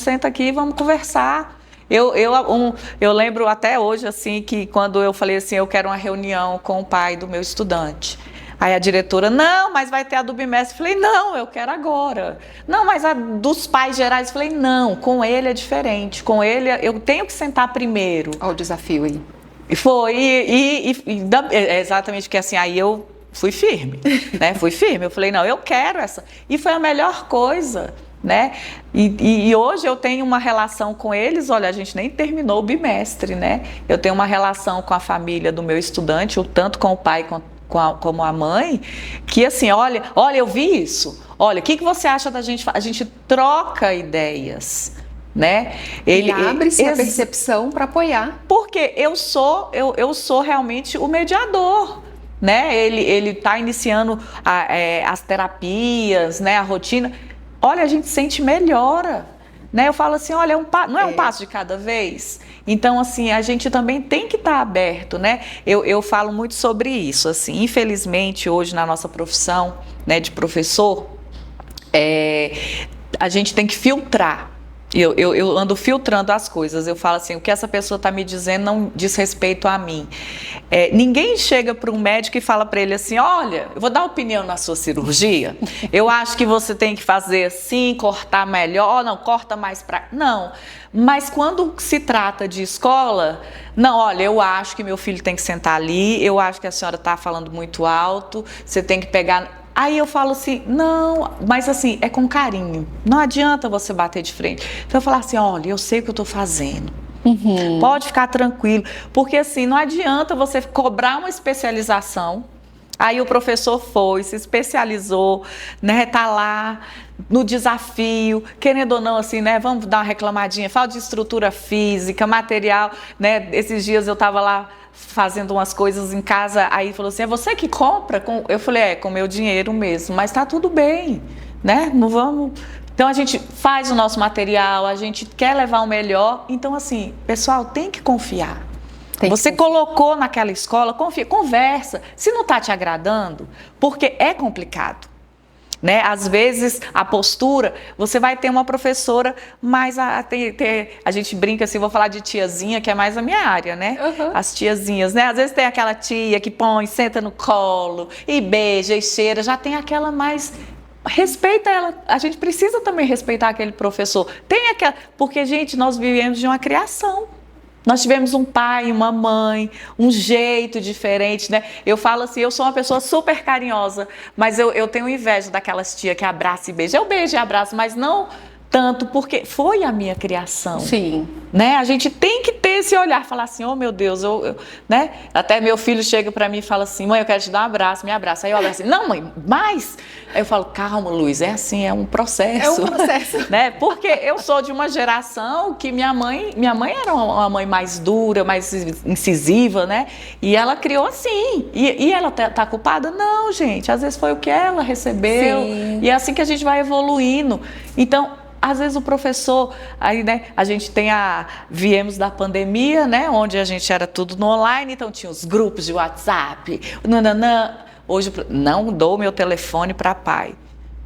conversar. Eu lembro até hoje, assim, que quando eu falei assim, eu quero uma reunião com o pai do meu estudante. Aí a diretora, não, mas vai ter a do bimestre. Eu falei, não, eu quero agora. Não, mas a dos pais gerais. Eu falei, não, com ele é diferente. Com ele eu tenho que sentar primeiro. Olha o desafio aí. E foi, exatamente, porque assim, aí eu fui firme, né? Fui firme. Eu falei, não, eu quero essa. E foi a melhor coisa, né? E hoje eu tenho uma relação com eles, olha, a gente nem terminou o bimestre, né? Eu tenho uma relação com a família do meu estudante, tanto com o pai como a mãe, que assim, olha, eu vi isso. Olha, o que você acha da gente? A gente troca ideias. né? Ele abre-se a percepção para apoiar. Porque eu sou realmente o mediador, né? Ele está iniciando as terapias, né? A rotina. Olha, a gente sente melhora, né? Eu falo assim, olha, não é um passo de cada vez. Então, assim, a gente também tem que estar aberto, né? Eu falo muito sobre isso, assim. Infelizmente, hoje na nossa profissão, né, de professor, a gente tem que filtrar. Eu ando filtrando as coisas. Eu falo assim, o que essa pessoa está me dizendo não diz respeito a mim. Ninguém chega para um médico e fala para ele assim, olha, eu vou dar opinião na sua cirurgia. Eu acho que você tem que fazer assim, cortar melhor, não, corta mais para... Não, mas quando se trata de escola, não, olha, eu acho que meu filho tem que sentar ali, eu acho que a senhora está falando muito alto, você tem que pegar... Aí eu falo assim, não, mas assim, é com carinho. Não adianta você bater de frente. Então eu falo assim, olha, eu sei o que eu estou fazendo. Pode ficar tranquilo. Porque assim, não adianta você cobrar uma especialização. Aí o professor foi, se especializou, né, tá lá no desafio, querendo ou não, assim, né, vamos dar uma reclamadinha, falta de estrutura física, material, né, esses dias eu estava lá fazendo umas coisas em casa, aí falou assim, é você que compra? Eu falei, com meu dinheiro mesmo, mas tá tudo bem, né, não vamos... Então a gente faz o nosso material, a gente quer levar o melhor, então assim, pessoal, tem que confiar. Você colocou naquela escola, confia, conversa, se não está te agradando, porque é complicado. Né? Às vezes a postura, você vai ter uma professora, mas a gente brinca assim, vou falar de tiazinha, que é mais a minha área, né? As tiazinhas, né? Às vezes tem aquela tia que põe, senta no colo e beija e cheira, já tem aquela mais... Respeita ela, a gente precisa também respeitar aquele professor. Tem aquela, porque, gente, nós vivemos de uma criação. Nós tivemos um pai, uma mãe, um jeito diferente, né? Eu falo assim, eu sou uma pessoa super carinhosa, mas eu tenho inveja daquelas tias que abraçam e beijam. Eu beijo e abraço, mas não tanto porque foi a minha criação. Sim. Né? A gente tem que ter esse olhar, falar assim, oh meu Deus, né? Até meu filho chega para mim e fala assim, mãe, eu quero te dar um abraço, me abraça. Aí eu abraço assim, não mãe, mais. Aí eu falo, calma Luiz, é assim, é um processo. É um processo. Né? Porque eu sou de uma geração que minha mãe era uma mãe mais dura, mais incisiva, né? E ela criou assim. E ela tá culpada? Não, gente, às vezes foi o que ela recebeu. Sim. E é assim que a gente vai evoluindo. Então, às vezes o professor, aí, né, a gente viemos da pandemia, né, onde a gente era tudo no online, então tinha os grupos de WhatsApp, nananã. Hoje, não dou meu telefone para pai.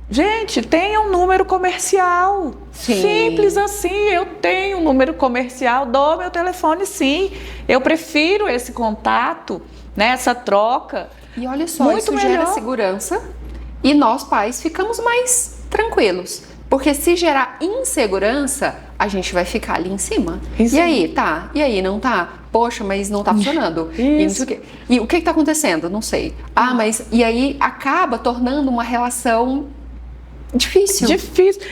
Gente, tenha um número comercial. Sim. Simples assim, eu tenho um número comercial, dou meu telefone sim. Eu prefiro esse contato, né, essa troca. E olha só, isso gera segurança e nós pais ficamos mais tranquilos. Porque se gerar insegurança, a gente vai ficar ali em cima. Isso. E aí, tá? E aí, não tá? Poxa, mas não tá funcionando. Isso. E o que tá acontecendo? Não sei. Ah, mas... E aí, acaba tornando uma relação difícil. Difícil.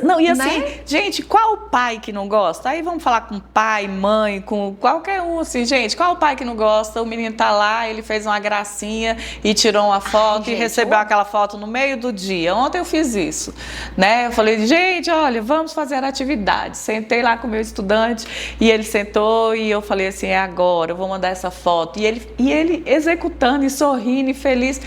Não, e assim, né? Gente, qual o pai que não gosta? Aí vamos falar com pai, mãe, com qualquer um, assim, gente, qual o pai que não gosta? O menino tá lá, ele fez uma gracinha e tirou uma foto e recebeu aquela foto no meio do dia. Ontem eu fiz isso, né? Eu falei, gente, olha, vamos fazer atividade. Sentei lá com o meu estudante e ele sentou e eu falei assim, é agora, eu vou mandar essa foto. E ele executando e sorrindo e feliz.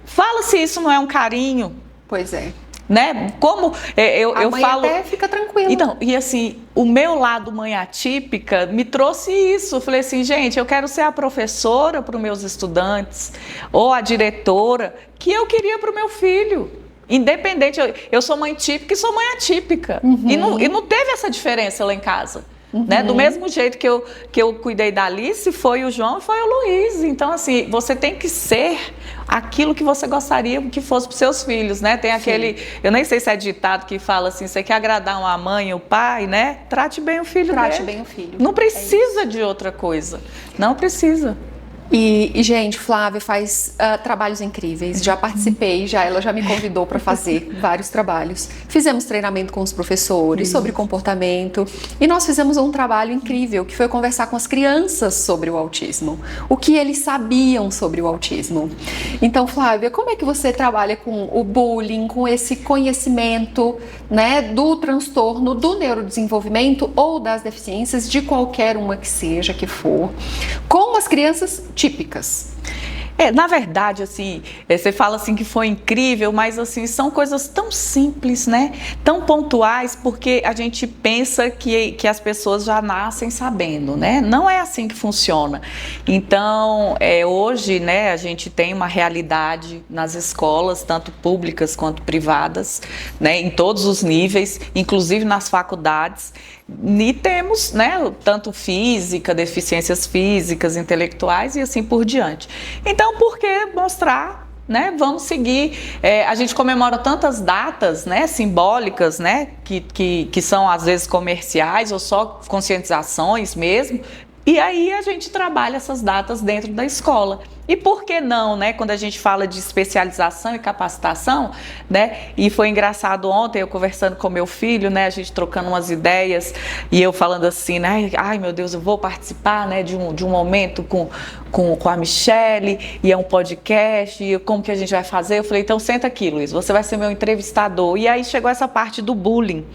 Fala se isso não é um carinho. Pois é. Né? Como eu mãe falo, até fica tranquila. Então, e assim, o meu lado mãe atípica me trouxe isso. Eu falei assim, gente, eu quero ser a professora para os meus estudantes ou a diretora que eu queria para o meu filho. Independente, eu sou mãe típica e sou mãe atípica. E não teve essa diferença lá em casa. Né? Do mesmo jeito que eu cuidei da Alice, foi o João e foi o Luiz. Então, assim, você tem que ser aquilo que você gostaria que fosse para os seus filhos, né? Tem aquele, eu nem sei se é ditado que fala assim, você quer agradar uma mãe ou pai, né? Trate bem o filho dele. Trate bem o filho. Não precisa de outra coisa. Não precisa. Gente, Flávia faz trabalhos incríveis. Já participei, ela já me convidou para fazer vários trabalhos. Fizemos treinamento com os professores sobre comportamento e nós fizemos um trabalho incrível que foi conversar com as crianças sobre o autismo, o que eles sabiam sobre o autismo. Então, Flávia, como é que você trabalha com o bullying, com esse conhecimento, né, do transtorno, do neurodesenvolvimento ou das deficiências, de qualquer uma que seja, que for, com as crianças típicas? Na verdade, assim, você fala assim que foi incrível, mas assim, são coisas tão simples, né? Tão pontuais, porque a gente pensa que as pessoas já nascem sabendo, né? Não é assim que funciona. Então, hoje, né, a gente tem uma realidade nas escolas, tanto públicas quanto privadas, né, em todos os níveis, inclusive nas faculdades. E temos, né, tanto física, deficiências físicas, intelectuais e assim por diante. Então, por que mostrar, né? Vamos seguir. A gente comemora tantas datas, né, simbólicas, né, que são às vezes comerciais ou só conscientizações mesmo. E aí a gente trabalha essas datas dentro da escola. E por que não, né? Quando a gente fala de especialização e capacitação, né? E foi engraçado ontem, eu conversando com meu filho, né? A gente trocando umas ideias e eu falando assim, né? Ai, meu Deus, eu vou participar, né? De um momento com a Michele, e é um podcast, e como que a gente vai fazer? Eu falei, então senta aqui, Luiz, você vai ser meu entrevistador. E aí chegou essa parte do bullying.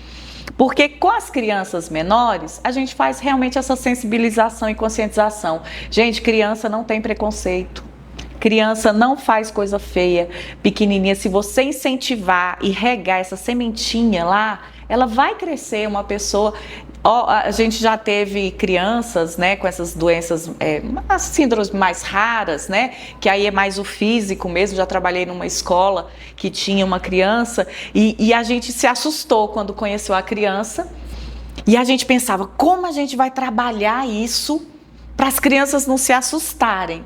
Porque com as crianças menores, a gente faz realmente essa sensibilização e conscientização. Gente, criança não tem preconceito. Criança não faz coisa feia, pequenininha. Se você incentivar e regar essa sementinha lá, ela vai crescer uma pessoa. A gente já teve crianças, né, com essas doenças, as síndromes mais raras, né, que aí é mais o físico mesmo. Já trabalhei numa escola que tinha uma criança e a gente se assustou quando conheceu a criança e a gente pensava, como a gente vai trabalhar isso para as crianças não se assustarem?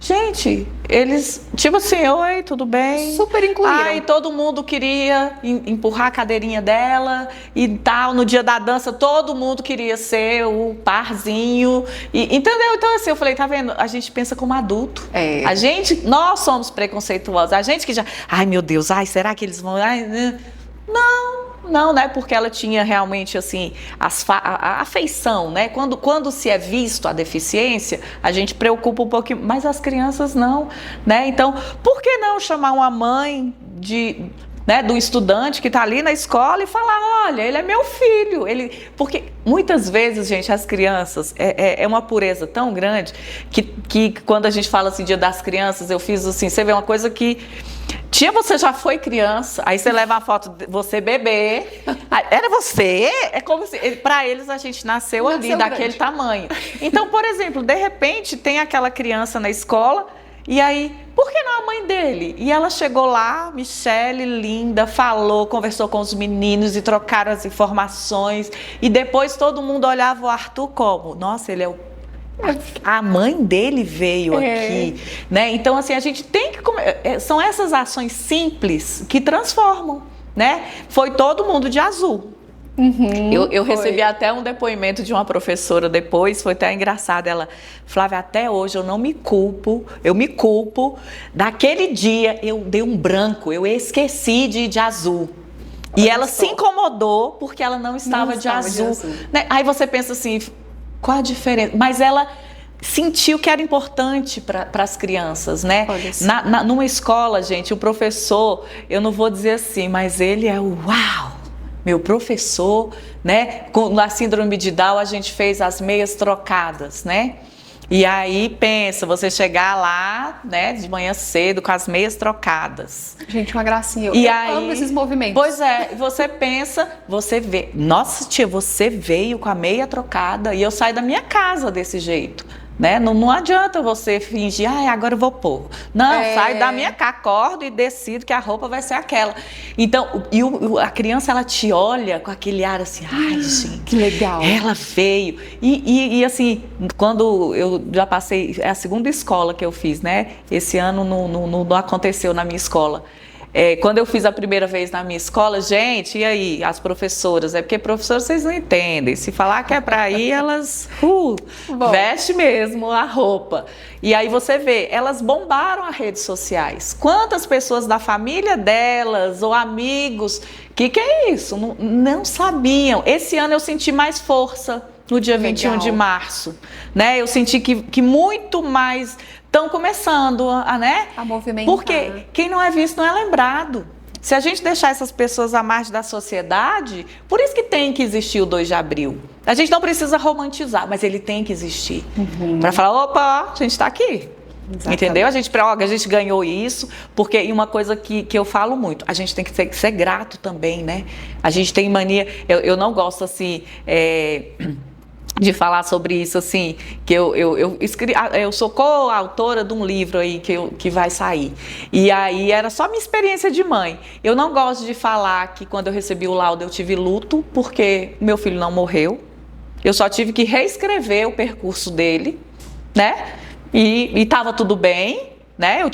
Gente, eles, tipo assim, oi, tudo bem? Super incluíram. Ai, todo mundo queria empurrar a cadeirinha dela e tal. No dia da dança, todo mundo queria ser o parzinho. Entendeu? Então, assim, eu falei, tá vendo? A gente pensa como adulto. Nós somos preconceituosos. A gente que já, ai, meu Deus, ai, será que eles vão... Ai, não, né? Porque ela tinha realmente, assim, a afeição, né? Quando se é visto a deficiência, a gente preocupa um pouquinho, mas as crianças não, né? Então, por que não chamar uma mãe do estudante que está ali na escola e falar, olha, ele é meu filho. Porque muitas vezes, gente, as crianças, é uma pureza tão grande que quando a gente fala assim, Dia das Crianças, eu fiz assim, você vê uma coisa que... Você já foi criança, aí você leva uma foto de você bebê, era você, é como se, para eles a gente nasceu ali, daquele tamanho. Então, por exemplo, de repente tem aquela criança na escola, e aí, por que não a mãe dele? E ela chegou lá, Michele, linda, falou, conversou com os meninos e trocaram as informações, e depois todo mundo olhava o Arthur como, nossa, ele é a mãe dele veio aqui, né? Então, assim, a gente tem que... São essas ações simples que transformam, né? Foi todo mundo de azul. Eu recebi até um depoimento de uma professora depois, foi até engraçado. Ela, Flávia, até hoje eu me culpo. Daquele dia eu dei um branco, eu esqueci de ir de azul. E ela se incomodou porque ela não estava de azul. Né? Aí você pensa assim... Qual a diferença? Mas ela sentiu que era importante para as crianças, né? Numa escola, gente, o professor, eu não vou dizer assim, mas ele é o uau! Meu professor, né? Na síndrome de Down, a gente fez as meias trocadas, né? E aí, pensa, você chegar lá, né, de manhã cedo, com as meias trocadas. Gente, uma gracinha. Eu amo esses movimentos. Pois é, você pensa, você vê. Nossa, tia, você veio com a meia trocada e eu saio da minha casa desse jeito. Né? Não adianta você fingir, agora eu vou pôr. Não, saio da minha casa, acordo e decido que a roupa vai ser aquela. Então, a criança, ela te olha com aquele ar assim, ai, gente, que legal. Ela veio. E assim, quando eu já passei, é a segunda escola que eu fiz, né? Esse ano não aconteceu na minha escola. quando eu fiz a primeira vez na minha escola, gente, e aí, as professoras? É porque professoras vocês não entendem. Se falar que é para ir, elas veste mesmo a roupa. E aí você vê, elas bombaram as redes sociais. Quantas pessoas da família delas ou amigos, que é isso? Não sabiam. Esse ano eu senti mais força no dia 21 de março, né? Eu senti que muito mais estão começando né? A movimentar. Porque quem não é visto não é lembrado. Se a gente deixar essas pessoas à margem da sociedade, por isso que tem que existir o 2 de abril. A gente não precisa romantizar, mas ele tem que existir. Para falar, opa, a gente está aqui. Exatamente. Entendeu? A gente ganhou isso, porque e uma coisa que eu falo muito, a gente tem que ser grato também, né? A gente tem mania, eu não gosto assim... de falar sobre isso, assim, que eu sou coautora de um livro aí que vai sair. E aí era só minha experiência de mãe. Eu não gosto de falar que quando eu recebi o laudo eu tive luto, porque meu filho não morreu. Eu só tive que reescrever o percurso dele, né? E estava tudo bem, né? Eu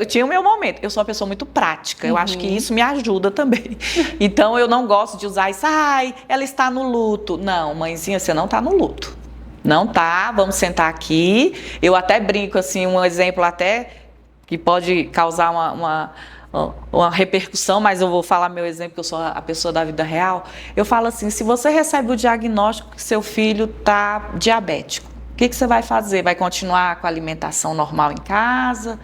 tinha o meu momento. Eu sou uma pessoa muito prática. Eu acho que isso me ajuda também. Então, eu não gosto de usar isso. Ai, ela está no luto. Não, mãezinha, você não está no luto. Não tá, vamos sentar aqui. Eu até brinco, assim, um exemplo até que pode causar uma repercussão, mas eu vou falar meu exemplo, que eu sou a pessoa da vida real. Eu falo assim, se você recebe o diagnóstico que seu filho está diabético, o que você vai fazer? Vai continuar com a alimentação normal em casa?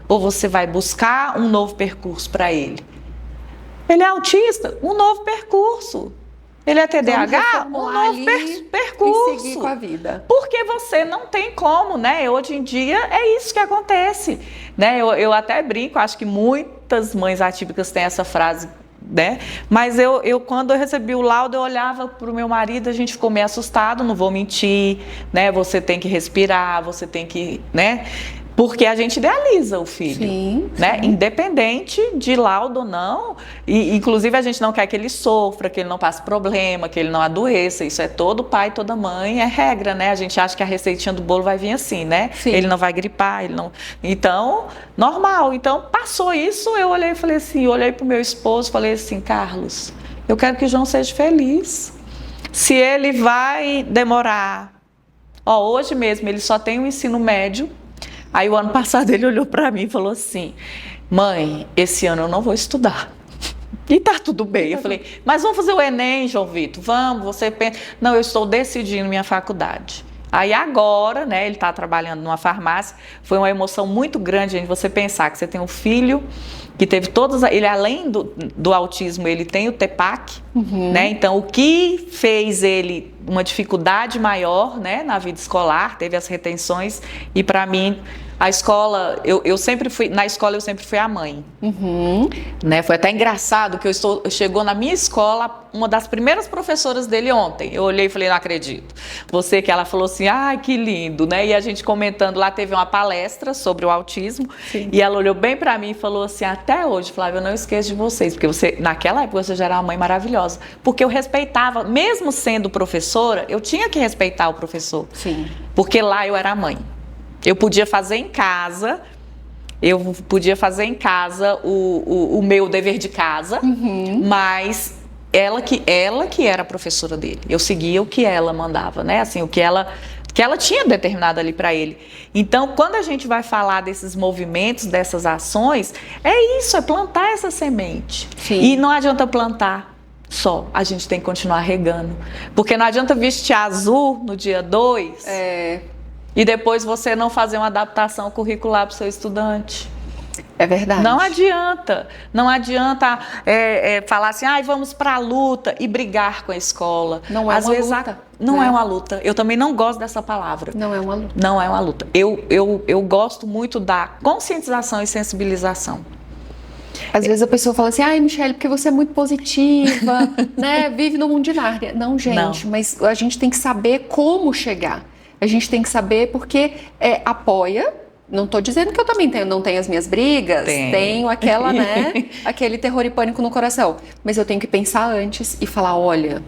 Ou você vai buscar um novo percurso para ele? Ele é autista? Um novo percurso. Ele é TDAH? Um novo percurso. E seguir com a vida. Porque você não tem como, né? Hoje em dia é isso que acontece. Né? Eu até brinco, acho que muitas mães atípicas têm essa frase, né? Mas quando eu recebi o laudo, eu olhava para o meu marido, a gente ficou meio assustado, não vou mentir, né? Você tem que respirar, você tem que, né? Porque a gente idealiza o filho, sim, né? Sim. Independente de laudo ou não, e inclusive a gente não quer que ele sofra, que ele não passe problema, que ele não adoeça. Isso é todo pai, toda mãe, é regra, né? A gente acha que a receitinha do bolo vai vir assim, né? Sim. Ele não vai gripar, ele não... Então, normal. Então, passou isso, eu olhei e falei assim, olhei pro meu esposo, falei assim, Carlos, eu quero que o João seja feliz. Se ele vai demorar... hoje mesmo ele só tem o ensino médio. Aí o ano passado ele olhou para mim e falou assim, mãe, esse ano eu não vou estudar. E tá tudo bem. Eu falei, mas vamos fazer o Enem, João Vitor? Vamos, você pensa... Não, eu estou decidindo minha faculdade. Aí agora, né, ele está trabalhando numa farmácia, foi uma emoção muito grande, gente, você pensar que você tem um filho que teve todos... Ele, além do autismo, ele tem o TEPAC, né? Então, o que fez ele uma dificuldade maior, né, na vida escolar, teve as retenções, e para mim... A escola, eu sempre fui, na escola eu sempre fui a mãe, né? Foi até engraçado que chegou na minha escola uma das primeiras professoras dele ontem. Eu olhei e falei, não acredito. Você que ela falou assim, ai que lindo, né? E a gente comentando lá, teve uma palestra sobre o autismo. Sim. E ela olhou bem para mim e falou assim, até hoje, Flávia, eu não esqueço de vocês, porque você, naquela época você já era uma mãe maravilhosa, porque eu respeitava, mesmo sendo professora, eu tinha que respeitar o professor. Sim. Porque lá eu era mãe. Eu podia fazer em casa, o meu dever de casa, mas ela que era a professora dele. Eu seguia o que ela mandava, né? Assim, o que ela tinha determinado ali para ele. Então, quando a gente vai falar desses movimentos, dessas ações, é isso, é plantar essa semente. Sim. E não adianta plantar só, a gente tem que continuar regando. Porque não adianta vestir azul no dia 2... E depois você não fazer uma adaptação curricular para o seu estudante. É verdade. Não adianta. Não adianta falar assim, vamos para a luta e brigar com a escola. Não é uma luta. Não é uma luta. Eu também não gosto dessa palavra. Não é uma luta. Não é uma luta. Eu gosto muito da conscientização e sensibilização. Às vezes a pessoa fala assim, ai, Michele, porque você é muito positiva, né? Vive no mundo de Nárnia. Não, gente, mas a gente tem que saber como chegar. A gente tem que saber porque apoia. Não estou dizendo que eu também não tenho as minhas brigas, tenho aquela, né? Aquele terror e pânico no coração. Mas eu tenho que pensar antes e falar, olha,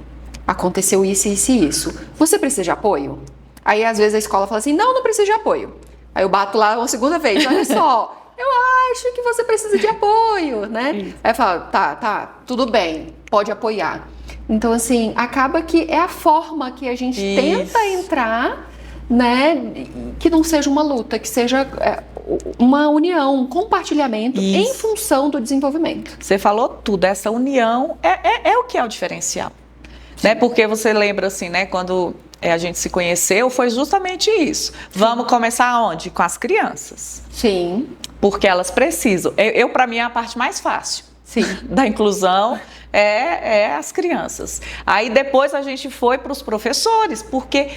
aconteceu isso, isso e isso. Você precisa de apoio? Aí às vezes a escola fala assim, não precisa de apoio. Aí eu bato lá uma segunda vez, olha só, eu acho que você precisa de apoio, né? Isso. Aí fala, tá, tudo bem, pode apoiar. Então, assim, acaba que é a forma que a gente tenta entrar, né? Que não seja uma luta, que seja uma união, um compartilhamento em função do desenvolvimento. Você falou tudo, essa união é o que é o diferencial. Né? Porque você lembra assim, né? Quando a gente se conheceu, foi justamente isso. Vamos começar onde? Com as crianças. Sim. Porque elas precisam. Para mim, é a parte mais fácil. Sim. Da inclusão é as crianças. Aí depois a gente foi para os professores, porque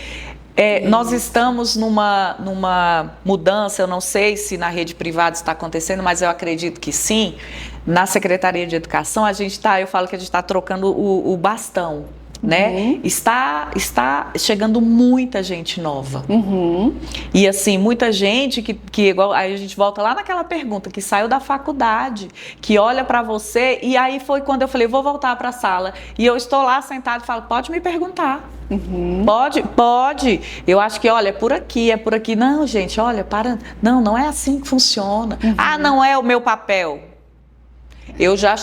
nós estamos numa mudança, eu não sei se na rede privada está acontecendo, mas eu acredito que sim. Na Secretaria de Educação, eu falo que a gente está trocando o bastão. Né? Está chegando muita gente nova. E assim, muita gente que igual, aí a gente volta lá naquela pergunta, que saiu da faculdade, que olha para você, e aí foi quando eu falei, vou voltar para a sala, e eu estou lá sentada e falo, pode me perguntar. Pode. Eu acho que, olha, é por aqui. Não, gente, olha, não é assim que funciona. Não é o meu papel. Eu já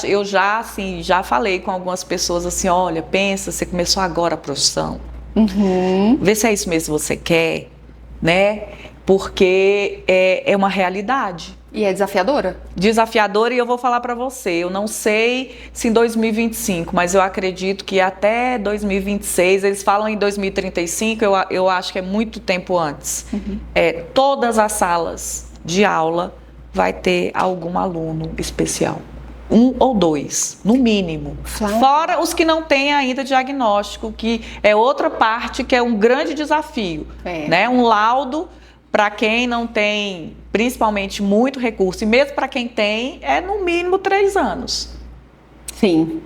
assim, já falei com algumas pessoas assim, olha, pensa, você começou agora a profissão. Vê se é isso mesmo que você quer, né? Porque é uma realidade. E é desafiadora? Desafiadora, e eu vou falar para você, eu não sei se em 2025, mas eu acredito que até 2026, eles falam em 2035, eu acho que é muito tempo antes. Todas as salas de aula vai ter algum aluno especial. 1 ou 2, no mínimo. Fora os que não têm ainda diagnóstico, que é outra parte que é um grande desafio. Né? Um laudo, para quem não tem, principalmente, muito recurso, e mesmo para quem tem, é no mínimo 3 anos. Sim.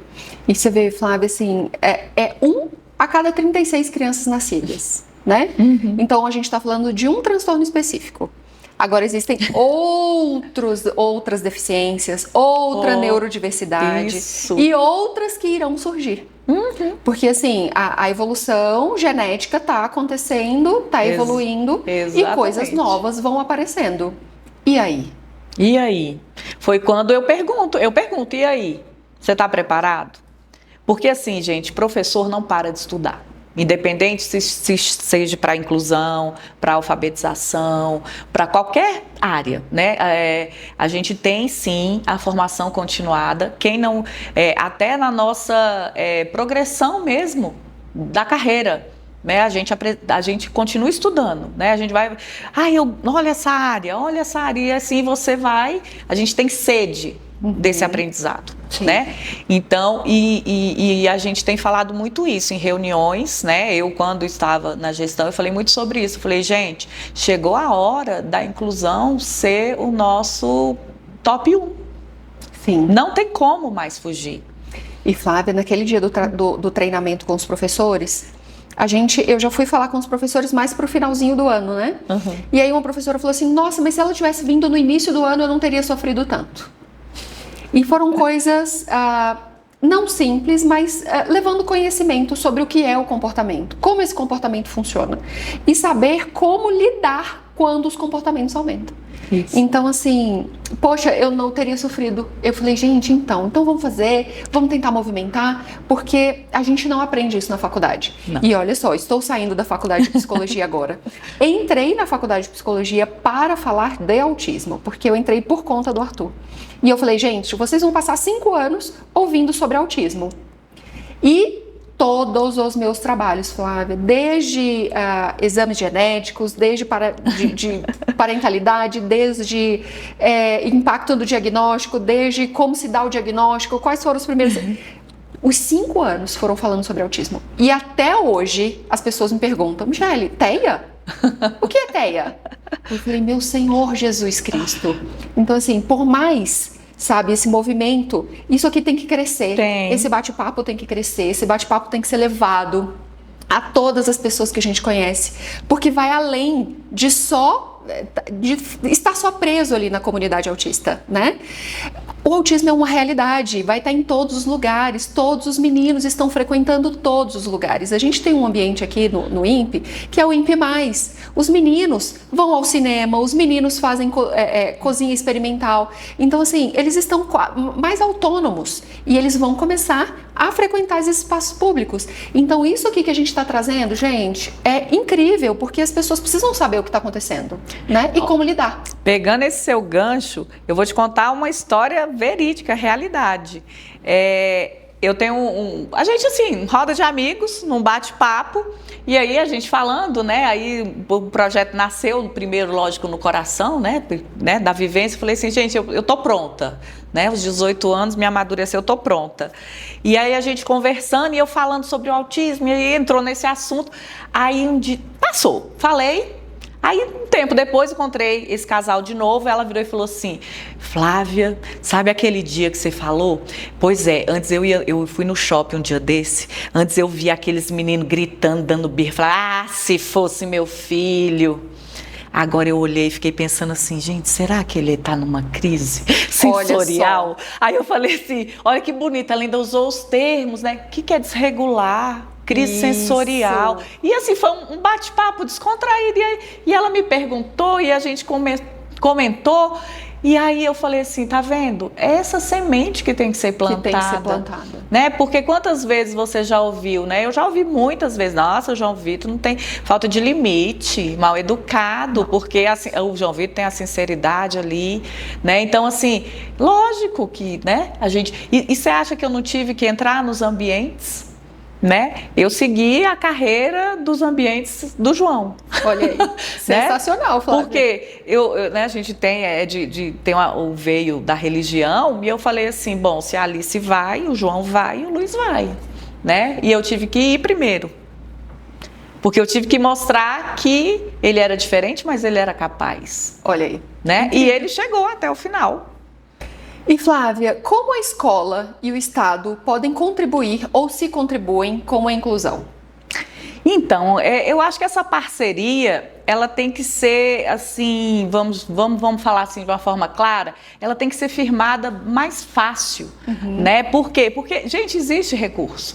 E você vê, Flávia, assim, é 1 a cada 36 crianças nascidas, né? Então, a gente está falando de um transtorno específico. Agora, existem outras deficiências, outra neurodiversidade e outras que irão surgir. Porque, assim, a evolução genética está acontecendo, está evoluindo e coisas novas vão aparecendo. E aí? E aí? Foi quando eu pergunto, e aí? Você está preparado? Porque, assim, gente, professor não para de estudar. Independente se seja para inclusão, para alfabetização, para qualquer área, né? A gente tem sim a formação continuada. Quem não, até na nossa progressão mesmo da carreira, né? A gente continua estudando, né? A gente vai, olha essa área, e assim você vai. A gente tem sede desse aprendizado, né? Então, e a gente tem falado muito isso em reuniões, né? Eu, quando estava na gestão, eu falei muito sobre isso. Eu falei, gente, chegou a hora da inclusão ser o nosso top 1. Sim. Não tem como mais fugir. E, Flávia, naquele dia do treinamento com os professores, eu já fui falar com os professores mais pro finalzinho do ano, né? E aí uma professora falou assim, nossa, mas se ela tivesse vindo no início do ano, eu não teria sofrido tanto. E foram coisas não simples, mas levando conhecimento sobre o que é o comportamento, como esse comportamento funciona e saber como lidar quando os comportamentos aumentam. Isso. Então, assim, poxa, eu não teria sofrido. Eu falei, gente, então vamos tentar movimentar, porque a gente não aprende isso na faculdade. Não. E olha só, estou saindo da faculdade de psicologia agora. Entrei na faculdade de psicologia para falar de autismo, porque eu entrei por conta do Arthur. E eu falei, gente, vocês vão passar 5 anos ouvindo sobre autismo. E todos os meus trabalhos, Flávia, desde exames genéticos, desde de parentalidade, desde impacto do diagnóstico, desde como se dá o diagnóstico, quais foram os primeiros... Os 5 anos foram falando sobre autismo. E até hoje as pessoas me perguntam, Michele, TEA? O que é TEA? Eu falei, meu Senhor Jesus Cristo. Então, assim, por mais, sabe, esse movimento, isso aqui tem que crescer. Esse bate-papo tem que crescer, esse bate-papo tem que ser levado a todas as pessoas que a gente conhece, porque vai além de estar só preso ali na comunidade autista, né? O autismo é uma realidade, vai estar em todos os lugares, todos os meninos estão frequentando todos os lugares. A gente tem um ambiente aqui no INPE, que é o INPE+. Os meninos vão ao cinema, os meninos fazem cozinha experimental. Então, assim, eles estão mais autônomos e eles vão começar a frequentar esses espaços públicos. Então, isso aqui que a gente está trazendo, gente, é incrível, porque as pessoas precisam saber o que está acontecendo, né? E como lidar. Pegando esse seu gancho, eu vou te contar uma história verídica, realidade. Eu tenho a gente assim, roda de amigos, num bate-papo, e aí a gente falando, né, aí o projeto nasceu primeiro, lógico, no coração, né, da vivência. Eu falei assim, gente, eu tô pronta, né, aos 18 anos me amadureceu, eu tô pronta. E aí a gente conversando e eu falando sobre o autismo, e aí entrou nesse assunto, aí um dia, passou, falei. Aí, um tempo depois, encontrei esse casal de novo, ela virou e falou assim, Flávia, sabe aquele dia que você falou? Pois é, antes eu fui no shopping um dia desse, antes eu vi aqueles meninos gritando, dando birra, falei, se fosse meu filho. Agora eu olhei e fiquei pensando assim, gente, será que ele está numa crise sensorial? Aí eu falei assim, olha que bonita, ela ainda usou os termos, né? O que é desregular? Crise sensorial. E assim, foi um bate-papo descontraído. E ela me perguntou e a gente comentou. E aí eu falei assim, tá vendo? É essa semente que tem que ser plantada. Que tem que ser plantada. Né? Porque quantas vezes você já ouviu, né? Eu já ouvi muitas vezes, nossa, o João Vitor não tem falta de limite, mal educado, porque assim, o João Vitor tem a sinceridade ali, né? Então, assim, lógico que, né? A gente. E você acha que eu não tive que entrar nos ambientes? Né? Eu segui a carreira dos ambientes do João. Olha aí, sensacional, Flávia. Porque né, a gente tem, o veio da religião, e eu falei assim, bom, se a Alice vai, o João vai e o Luiz vai, né? E eu tive que ir primeiro. Porque eu tive que mostrar que ele era diferente, mas ele era capaz. Olha aí. Né? E ele chegou até o final. E Flávia, como a escola e o Estado podem contribuir ou se contribuem com a inclusão? Então, eu acho que essa parceria, ela tem que ser assim, vamos falar assim de uma forma clara, ela tem que ser firmada mais fácil, né? Por quê? Porque, gente, existe recurso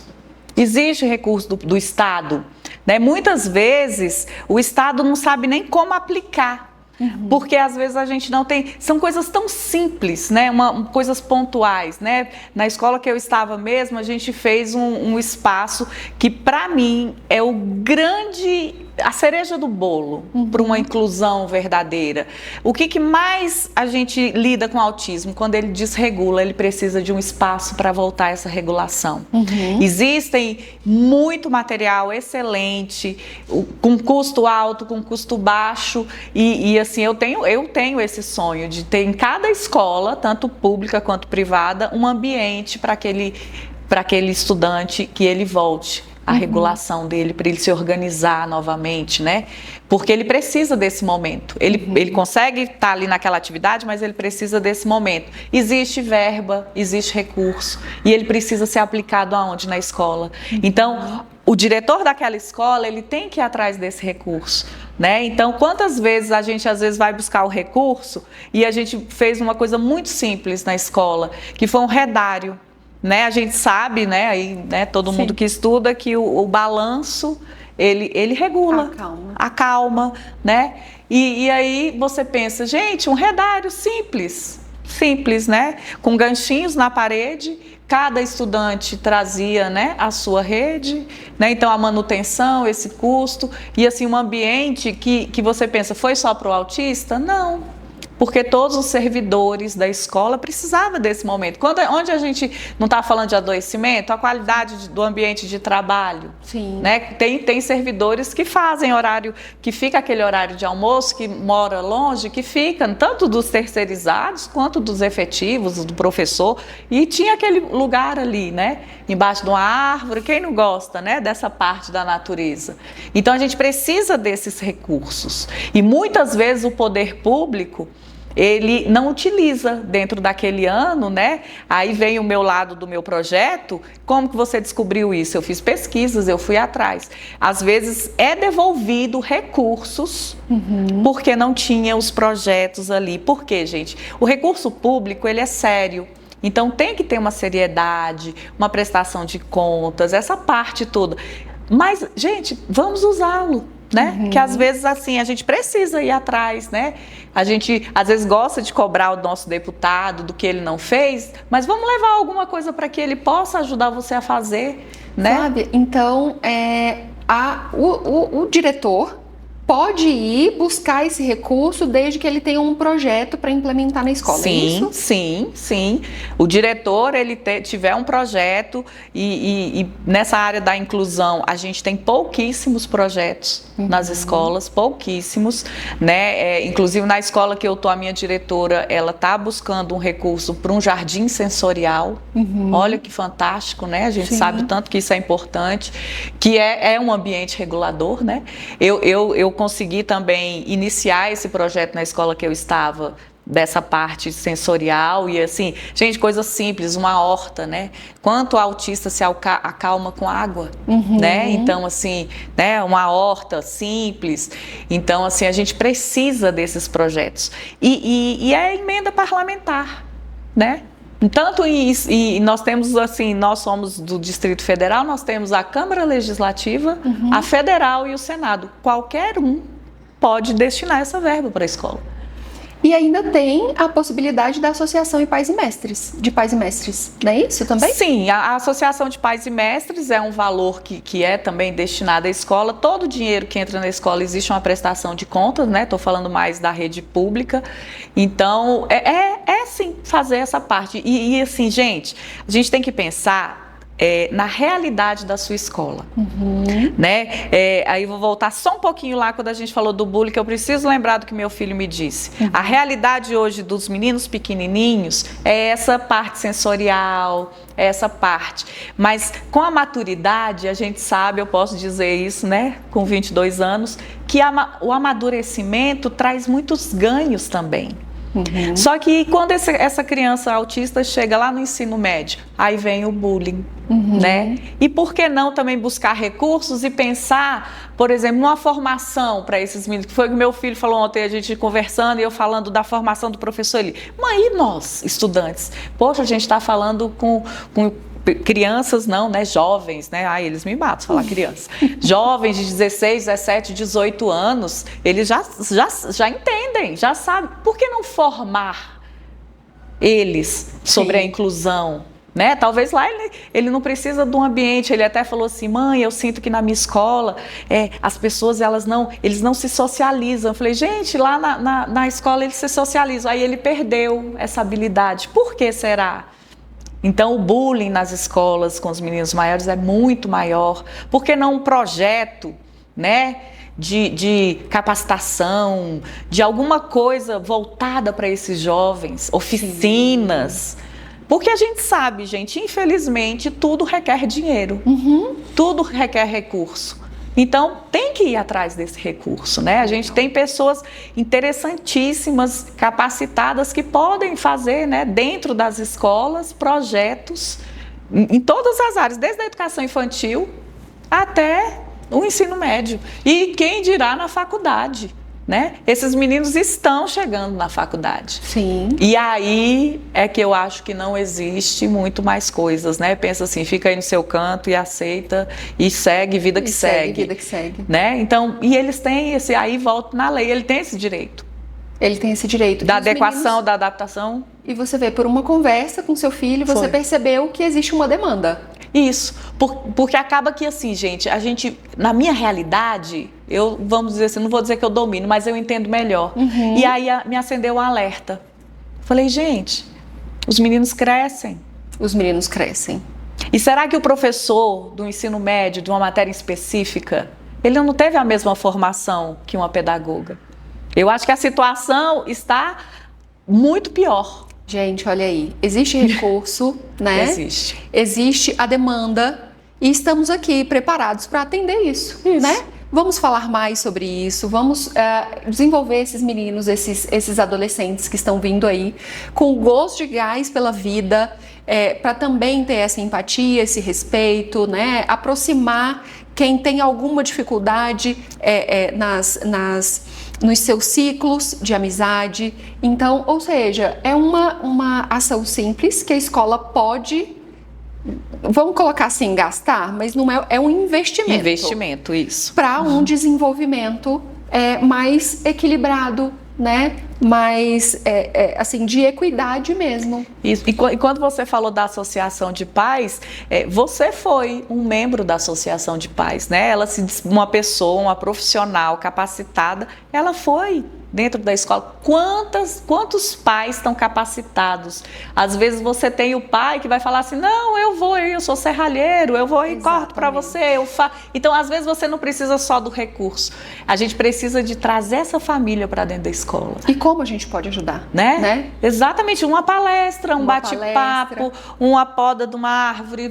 do Estado, né? Muitas vezes o Estado não sabe nem como aplicar. Porque às vezes a gente não tem, são coisas tão simples, né? Coisas pontuais, né? Na escola que eu estava mesmo, a gente fez um espaço que para mim é a cereja do bolo para uma inclusão verdadeira. O que mais a gente lida com o autismo? Quando ele desregula, ele precisa de um espaço para voltar a essa regulação. Existem muito material excelente, com custo alto, com custo baixo, e assim, eu tenho esse sonho de ter em cada escola, tanto pública quanto privada, um ambiente para aquele estudante que ele volte a regulação dele, para ele se organizar novamente, né? Porque ele precisa desse momento. Ele consegue estar ali naquela atividade, mas ele precisa desse momento. Existe verba, existe recurso, e ele precisa ser aplicado aonde? Na escola. Então, o diretor daquela escola, ele tem que ir atrás desse recurso, né? Então, quantas vezes a gente às vezes vai buscar o recurso e a gente fez uma coisa muito simples na escola, que foi um redário. Né, a gente sabe, né, aí, né, todo mundo que estuda, que o balanço, ele regula, acalma, né? E aí você pensa, gente, um redário simples, né? Com ganchinhos na parede, cada estudante trazia, né, a sua rede, né? Então a manutenção, esse custo, e assim um ambiente que você pensa, foi só para o autista? Não. Porque todos os servidores da escola precisavam desse momento. Onde a gente não está falando de adoecimento, a qualidade do ambiente de trabalho. Sim. Né? Tem servidores que fazem horário, que fica aquele horário de almoço, que mora longe, que fica tanto dos terceirizados quanto dos efetivos, do professor. E tinha aquele lugar ali, né? Embaixo de uma árvore. Quem não gosta, né, dessa parte da natureza? Então a gente precisa desses recursos. E muitas vezes o poder público, ele não utiliza dentro daquele ano, né? Aí vem o meu lado do meu projeto. Como que você descobriu isso? Eu fiz pesquisas, eu fui atrás. Às vezes é devolvido recursos porque não tinha os projetos ali. Por quê, gente? O recurso público, ele é sério. Então tem que ter uma seriedade, uma prestação de contas, essa parte toda. Mas, gente, vamos usá-lo, né? Que às vezes, assim, a gente precisa ir atrás, né? A gente, às vezes, gosta de cobrar o nosso deputado do que ele não fez, mas vamos levar alguma coisa para que ele possa ajudar você a fazer, né? Sabe? Então, o diretor pode ir buscar esse recurso desde que ele tenha um projeto para implementar na escola, sim, é isso? Sim. O diretor, ele tiver um projeto e nessa área da inclusão, a gente tem pouquíssimos projetos nas escolas, pouquíssimos, né? Inclusive na escola que eu tô, a minha diretora, ela tá buscando um recurso para um jardim sensorial. Olha que fantástico, né? A gente sabe tanto que isso é importante, que é um ambiente regulador, né? Eu consegui também iniciar esse projeto na escola que eu estava, dessa parte sensorial e assim, gente, coisa simples, uma horta, né? Quanto o autista se acalma com água, né? Então, assim, né? Uma horta simples. Então, assim, a gente precisa desses projetos. E é emenda parlamentar, né? Tanto e nós temos, assim, nós somos do Distrito Federal, nós temos a Câmara Legislativa, a Federal e o Senado. Qualquer um pode destinar essa verba para a escola. E ainda tem a possibilidade da associação de pais e mestres, não é isso também? Sim, a associação de pais e mestres é um valor que é também destinado à escola. Todo o dinheiro que entra na escola existe uma prestação de contas, né? Estou falando mais da rede pública. Então, sim, fazer essa parte. E assim, gente, a gente tem que pensar na realidade da sua escola, né? Aí vou voltar só um pouquinho lá quando a gente falou do bullying, que eu preciso lembrar do que meu filho me disse. A realidade hoje dos meninos pequenininhos é essa parte sensorial, essa parte. Mas com a maturidade, a gente sabe, eu posso dizer isso, né? Com 22 anos, que o amadurecimento traz muitos ganhos também. Só que quando essa criança autista chega lá no ensino médio, aí vem o bullying, né? E por que não também buscar recursos e pensar, por exemplo, numa formação para esses meninos, que foi o que meu filho falou ontem, a gente conversando e eu falando da formação do professor ali. Mas e nós, estudantes? Poxa, a gente está falando com crianças não, né, jovens, né, eles me matam falar criança, jovens de 16, 17, 18 anos, eles já entendem, já sabem, por que não formar eles sobre a inclusão, né, talvez lá ele não precisa de um ambiente, ele até falou assim, mãe, eu sinto que na minha escola, as pessoas, eles não se socializam, eu falei, gente, lá na escola eles se socializam, aí ele perdeu essa habilidade, por que será? Então, o bullying nas escolas com os meninos maiores é muito maior. Por que não um projeto, né, de capacitação, de alguma coisa voltada para esses jovens, oficinas? Porque a gente sabe, gente, infelizmente, tudo requer dinheiro, tudo requer recurso. Então, tem que ir atrás desse recurso, né? A gente tem pessoas interessantíssimas, capacitadas, que podem fazer, né, dentro das escolas, projetos em todas as áreas, desde a educação infantil até o ensino médio. E quem dirá na faculdade, né? Esses meninos estão chegando na faculdade. Sim. E aí é que eu acho que não existe muito mais coisas, né? Pensa assim, fica aí no seu canto e aceita e segue, vida que segue. Vida que segue. Né? Então, e eles têm esse, aí volta na lei, ele tem esse direito. Ele tem esse direito. Da adequação, da adaptação. E você vê, por uma conversa com seu filho, você percebeu que existe uma demanda. Isso, porque acaba que assim, gente, na minha realidade, vamos dizer assim, não vou dizer que eu domino, mas eu entendo melhor. E aí me acendeu um alerta. Falei, gente, os meninos crescem. Os meninos crescem. E será que o professor do ensino médio, de uma matéria específica, ele não teve a mesma formação que uma pedagoga? Eu acho que a situação está muito pior. Gente, olha aí, existe recurso, né? Existe. Existe a demanda e estamos aqui preparados para atender isso, né? Vamos falar mais sobre isso, vamos desenvolver esses meninos, esses adolescentes que estão vindo aí com gosto de gás pela vida, para também ter essa empatia, esse respeito, né? Aproximar quem tem alguma dificuldade nos seus ciclos de amizade. Então, ou seja, é uma ação simples que a escola pode, vamos colocar assim, gastar, mas não é um investimento. Investimento, isso. Para um desenvolvimento mais equilibrado, né? Mais, assim, de equidade mesmo. Isso. E quando você falou da associação de pais, você foi um membro da associação de pais, né? Uma pessoa, uma profissional capacitada, ela foi dentro da escola. Quantos pais estão capacitados? Às vezes você tem o pai que vai falar assim, não, eu sou serralheiro, eu vou e corto para você. Então, às vezes você não precisa só do recurso. A gente precisa de trazer essa família para dentro da escola. E como a gente pode ajudar? Né? Exatamente, uma palestra, um bate-papo, uma poda de uma árvore.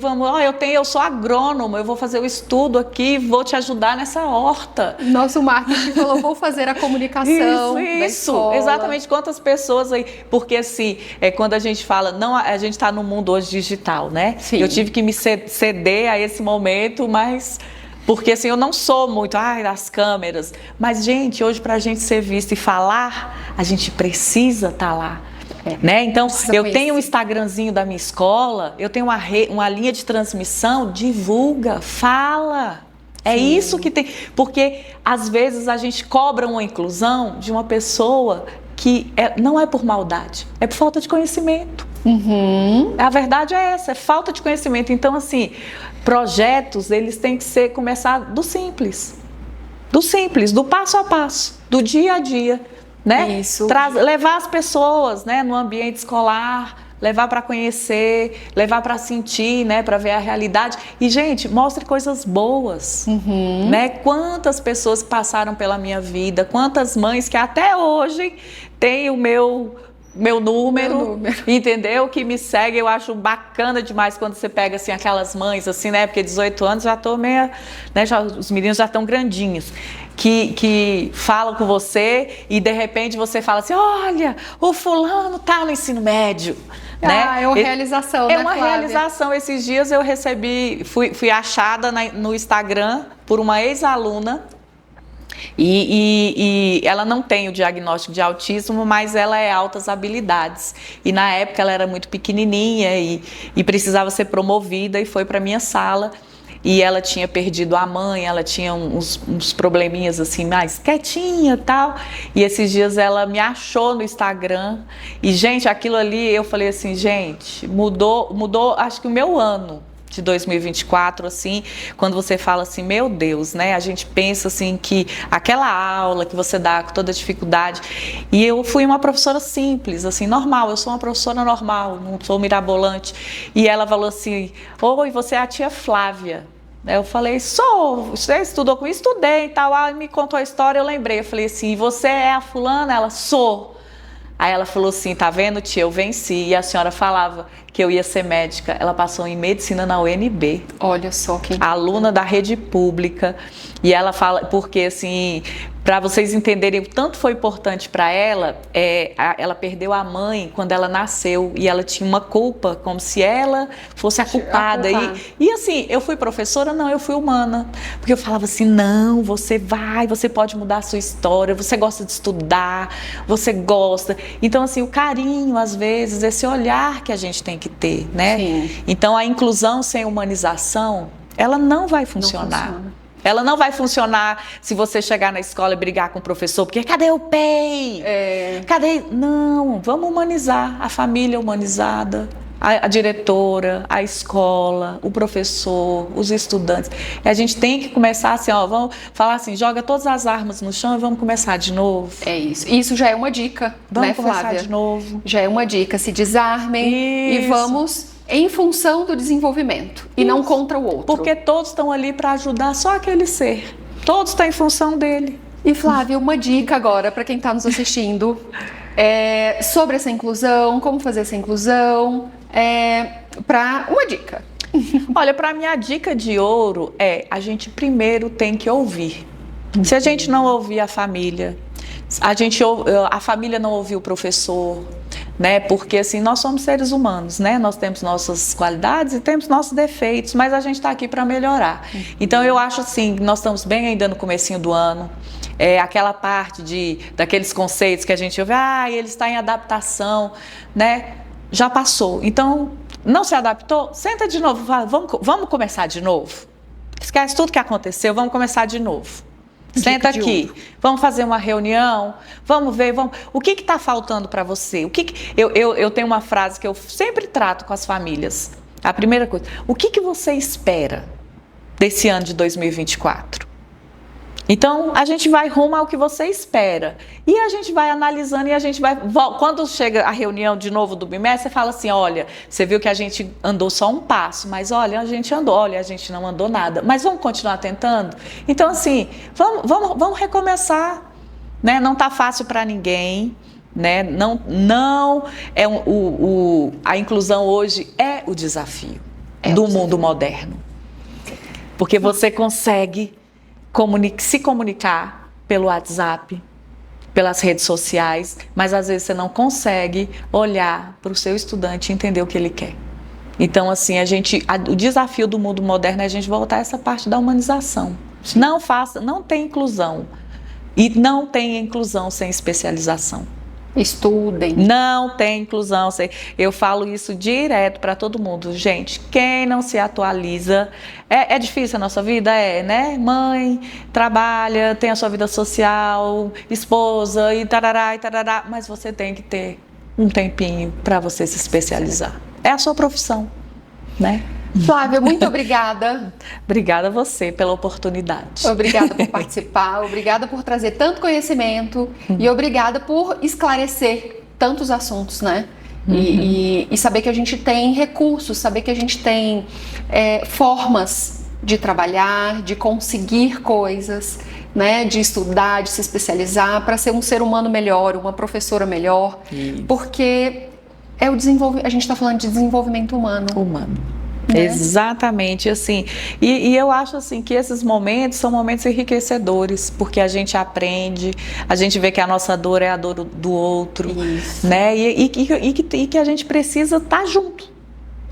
Eu sou agrônomo, eu vou fazer o estudo aqui, vou te ajudar nessa horta. Nosso marketing falou, vou fazer a comunicação. Isso, exatamente. Quantas pessoas aí, porque assim, quando a gente fala, não, a gente está no mundo hoje digital, né? Sim. Eu tive que me ceder a esse momento, mas porque assim, eu não sou muito das câmeras, mas gente, hoje pra gente ser vista e falar, a gente precisa estar lá. Né? Então, eu tenho um Instagramzinho da minha escola, eu tenho uma linha de transmissão, divulga, fala. É Sim. Isso que tem, porque às vezes a gente cobra uma inclusão de uma pessoa que não é por maldade, é por falta de conhecimento. Uhum. A verdade é essa, é falta de conhecimento. Então, assim, projetos, eles têm que começar do simples, do passo a passo, do dia a dia, né? Isso. Levar as pessoas, né, no ambiente escolar, levar para conhecer, levar para sentir, né, para ver a realidade. E, gente, mostre coisas boas, uhum. né? Quantas pessoas passaram pela minha vida, quantas mães que até hoje têm o meu número, entendeu? Que me segue. Eu acho bacana demais quando você pega, assim, aquelas mães, assim, né? Porque 18 anos já tô meio, né? Os meninos já estão grandinhos. Que falam com você e, de repente, você fala assim, olha, o fulano tá no ensino médio. Né? É uma realização, né, É uma Flávia? realização. Esses dias eu fui achada no Instagram por uma ex-aluna e ela não tem o diagnóstico de autismo, mas ela é altas habilidades. E na época ela era muito pequenininha e precisava ser promovida e foi para minha sala. E ela tinha perdido a mãe, ela tinha uns probleminhas assim, mais quietinha e tal. E esses dias ela me achou no Instagram. E, gente, aquilo ali, eu falei assim, gente, mudou acho que o meu ano de 2024, assim, quando você fala assim, meu Deus, né? A gente pensa assim que aquela aula que você dá com toda a dificuldade. E eu fui uma professora simples, assim, normal. Eu sou uma professora normal, não sou mirabolante. E ela falou assim, oi, você é a tia Flávia. Eu falei, você estudou comigo? Estudei e tal. Ela me contou a história, eu lembrei. Eu falei assim, você é a fulana? Ela, sou. Aí ela falou assim, tá vendo, tia, eu venci. E a senhora falava que eu ia ser médica. Ela passou em medicina na UNB. Olha só quem... Aluna da rede pública. E ela fala, porque assim, para vocês entenderem o tanto foi importante para ela, ela perdeu a mãe quando ela nasceu e ela tinha uma culpa, como se ela fosse a culpada. E assim, eu fui professora? Não, eu fui humana. Porque eu falava assim, não, você pode mudar a sua história, você gosta de estudar, você gosta. Então assim, o carinho, às vezes, esse olhar que a gente tem que ter, né? Sim. Então a inclusão sem humanização, ela não vai funcionar. Não funciona. Ela não vai funcionar se você chegar na escola e brigar com o professor, porque cadê o PEI? Cadê? Não, vamos humanizar a família humanizada, a diretora, a escola, o professor, os estudantes. E a gente tem que começar assim, vamos falar assim, joga todas as armas no chão e vamos começar de novo. É isso. Isso já é uma dica, vamos Flávia? Começar de novo. Já é uma dica, se desarmem e vamos... em função do desenvolvimento e não contra o outro. Porque todos estão ali para ajudar só aquele ser. Todos estão em função dele. E Flávia, uma dica agora para quem está nos assistindo sobre essa inclusão, como fazer essa inclusão, para uma dica. Olha, para mim a dica de ouro a gente primeiro tem que ouvir. Se a gente não ouvir a família, a família não ouviu o professor, né? Porque assim, nós somos seres humanos, né? Nós temos nossas qualidades e temos nossos defeitos, mas a gente está aqui para melhorar. Então eu acho assim, nós estamos bem ainda no comecinho do ano. Aquela parte daqueles conceitos que a gente ouve, ele está em adaptação, né? Já passou. Então, não se adaptou? Senta de novo, vamos começar de novo. Esquece tudo que aconteceu, vamos começar de novo. Senta aqui, vamos fazer uma reunião, vamos ver, o que está faltando para você? Eu tenho uma frase que eu sempre trato com as famílias. A primeira coisa, o que você espera desse ano de 2024? Então, a gente vai rumo ao que você espera. E a gente vai analisando e a gente vai... Quando chega a reunião de novo do bimestre, você fala assim, olha, você viu que a gente andou só um passo, mas olha, a gente andou, olha, a gente não andou nada. Mas vamos continuar tentando? Então, assim, vamos recomeçar, né? Não está fácil para ninguém, né? Não é a inclusão hoje é o desafio do mundo moderno. Porque você consegue... se comunicar pelo WhatsApp, pelas redes sociais, mas às vezes você não consegue olhar para o seu estudante e entender o que ele quer. Então, assim, o desafio do mundo moderno é a gente voltar a essa parte da humanização. Não tem inclusão. E não tem inclusão sem especialização. Estudem. Não tem inclusão. Eu falo isso direto para todo mundo. Gente, quem não se atualiza... É difícil a nossa vida? Né? Mãe, trabalha, tem a sua vida social, esposa e tarará, mas você tem que ter um tempinho para você se especializar. É a sua profissão, né? Flávia, muito obrigada. Obrigada a você pela oportunidade. Obrigada por participar, obrigada por trazer tanto conhecimento e obrigada por esclarecer tantos assuntos, né? E saber que a gente tem recursos, saber que a gente tem formas de trabalhar, de conseguir coisas, né? De estudar, de se especializar para ser um ser humano melhor, uma professora melhor. Isso. Porque a gente está falando de desenvolvimento humano. Exatamente, assim, e eu acho assim que esses momentos são momentos enriquecedores, porque a gente aprende, a gente vê que a nossa dor é a dor do outro. Isso. Né? E que a gente precisa estar junto,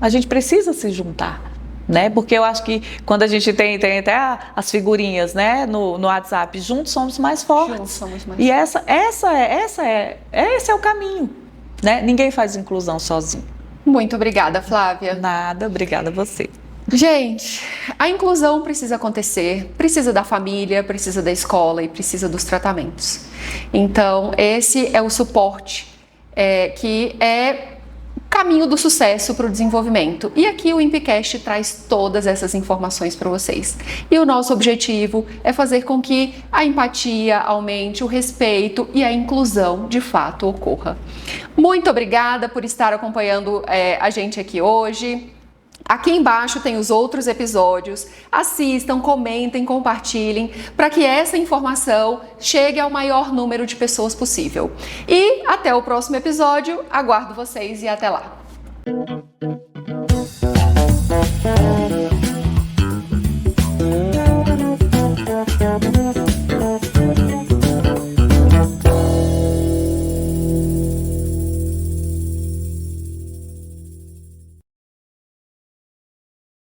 a gente precisa se juntar, né? Porque eu acho que quando a gente tem até as figurinhas, né, no WhatsApp, juntos somos mais fortes. Juntos somos mais e esse é o caminho, né? Ninguém faz inclusão sozinho. Muito obrigada, Flávia. Nada, obrigada a você. Gente, a inclusão precisa acontecer, precisa da família, precisa da escola e precisa dos tratamentos. Então, esse é o suporte que é o caminho do sucesso para o desenvolvimento. E aqui o INPEcast traz todas essas informações para vocês. E o nosso objetivo é fazer com que a empatia aumente, o respeito e a inclusão de fato ocorra. Muito obrigada por estar acompanhando a gente aqui hoje. Aqui embaixo tem os outros episódios. Assistam, comentem, compartilhem para que essa informação chegue ao maior número de pessoas possível. E até o próximo episódio. Aguardo vocês e até lá.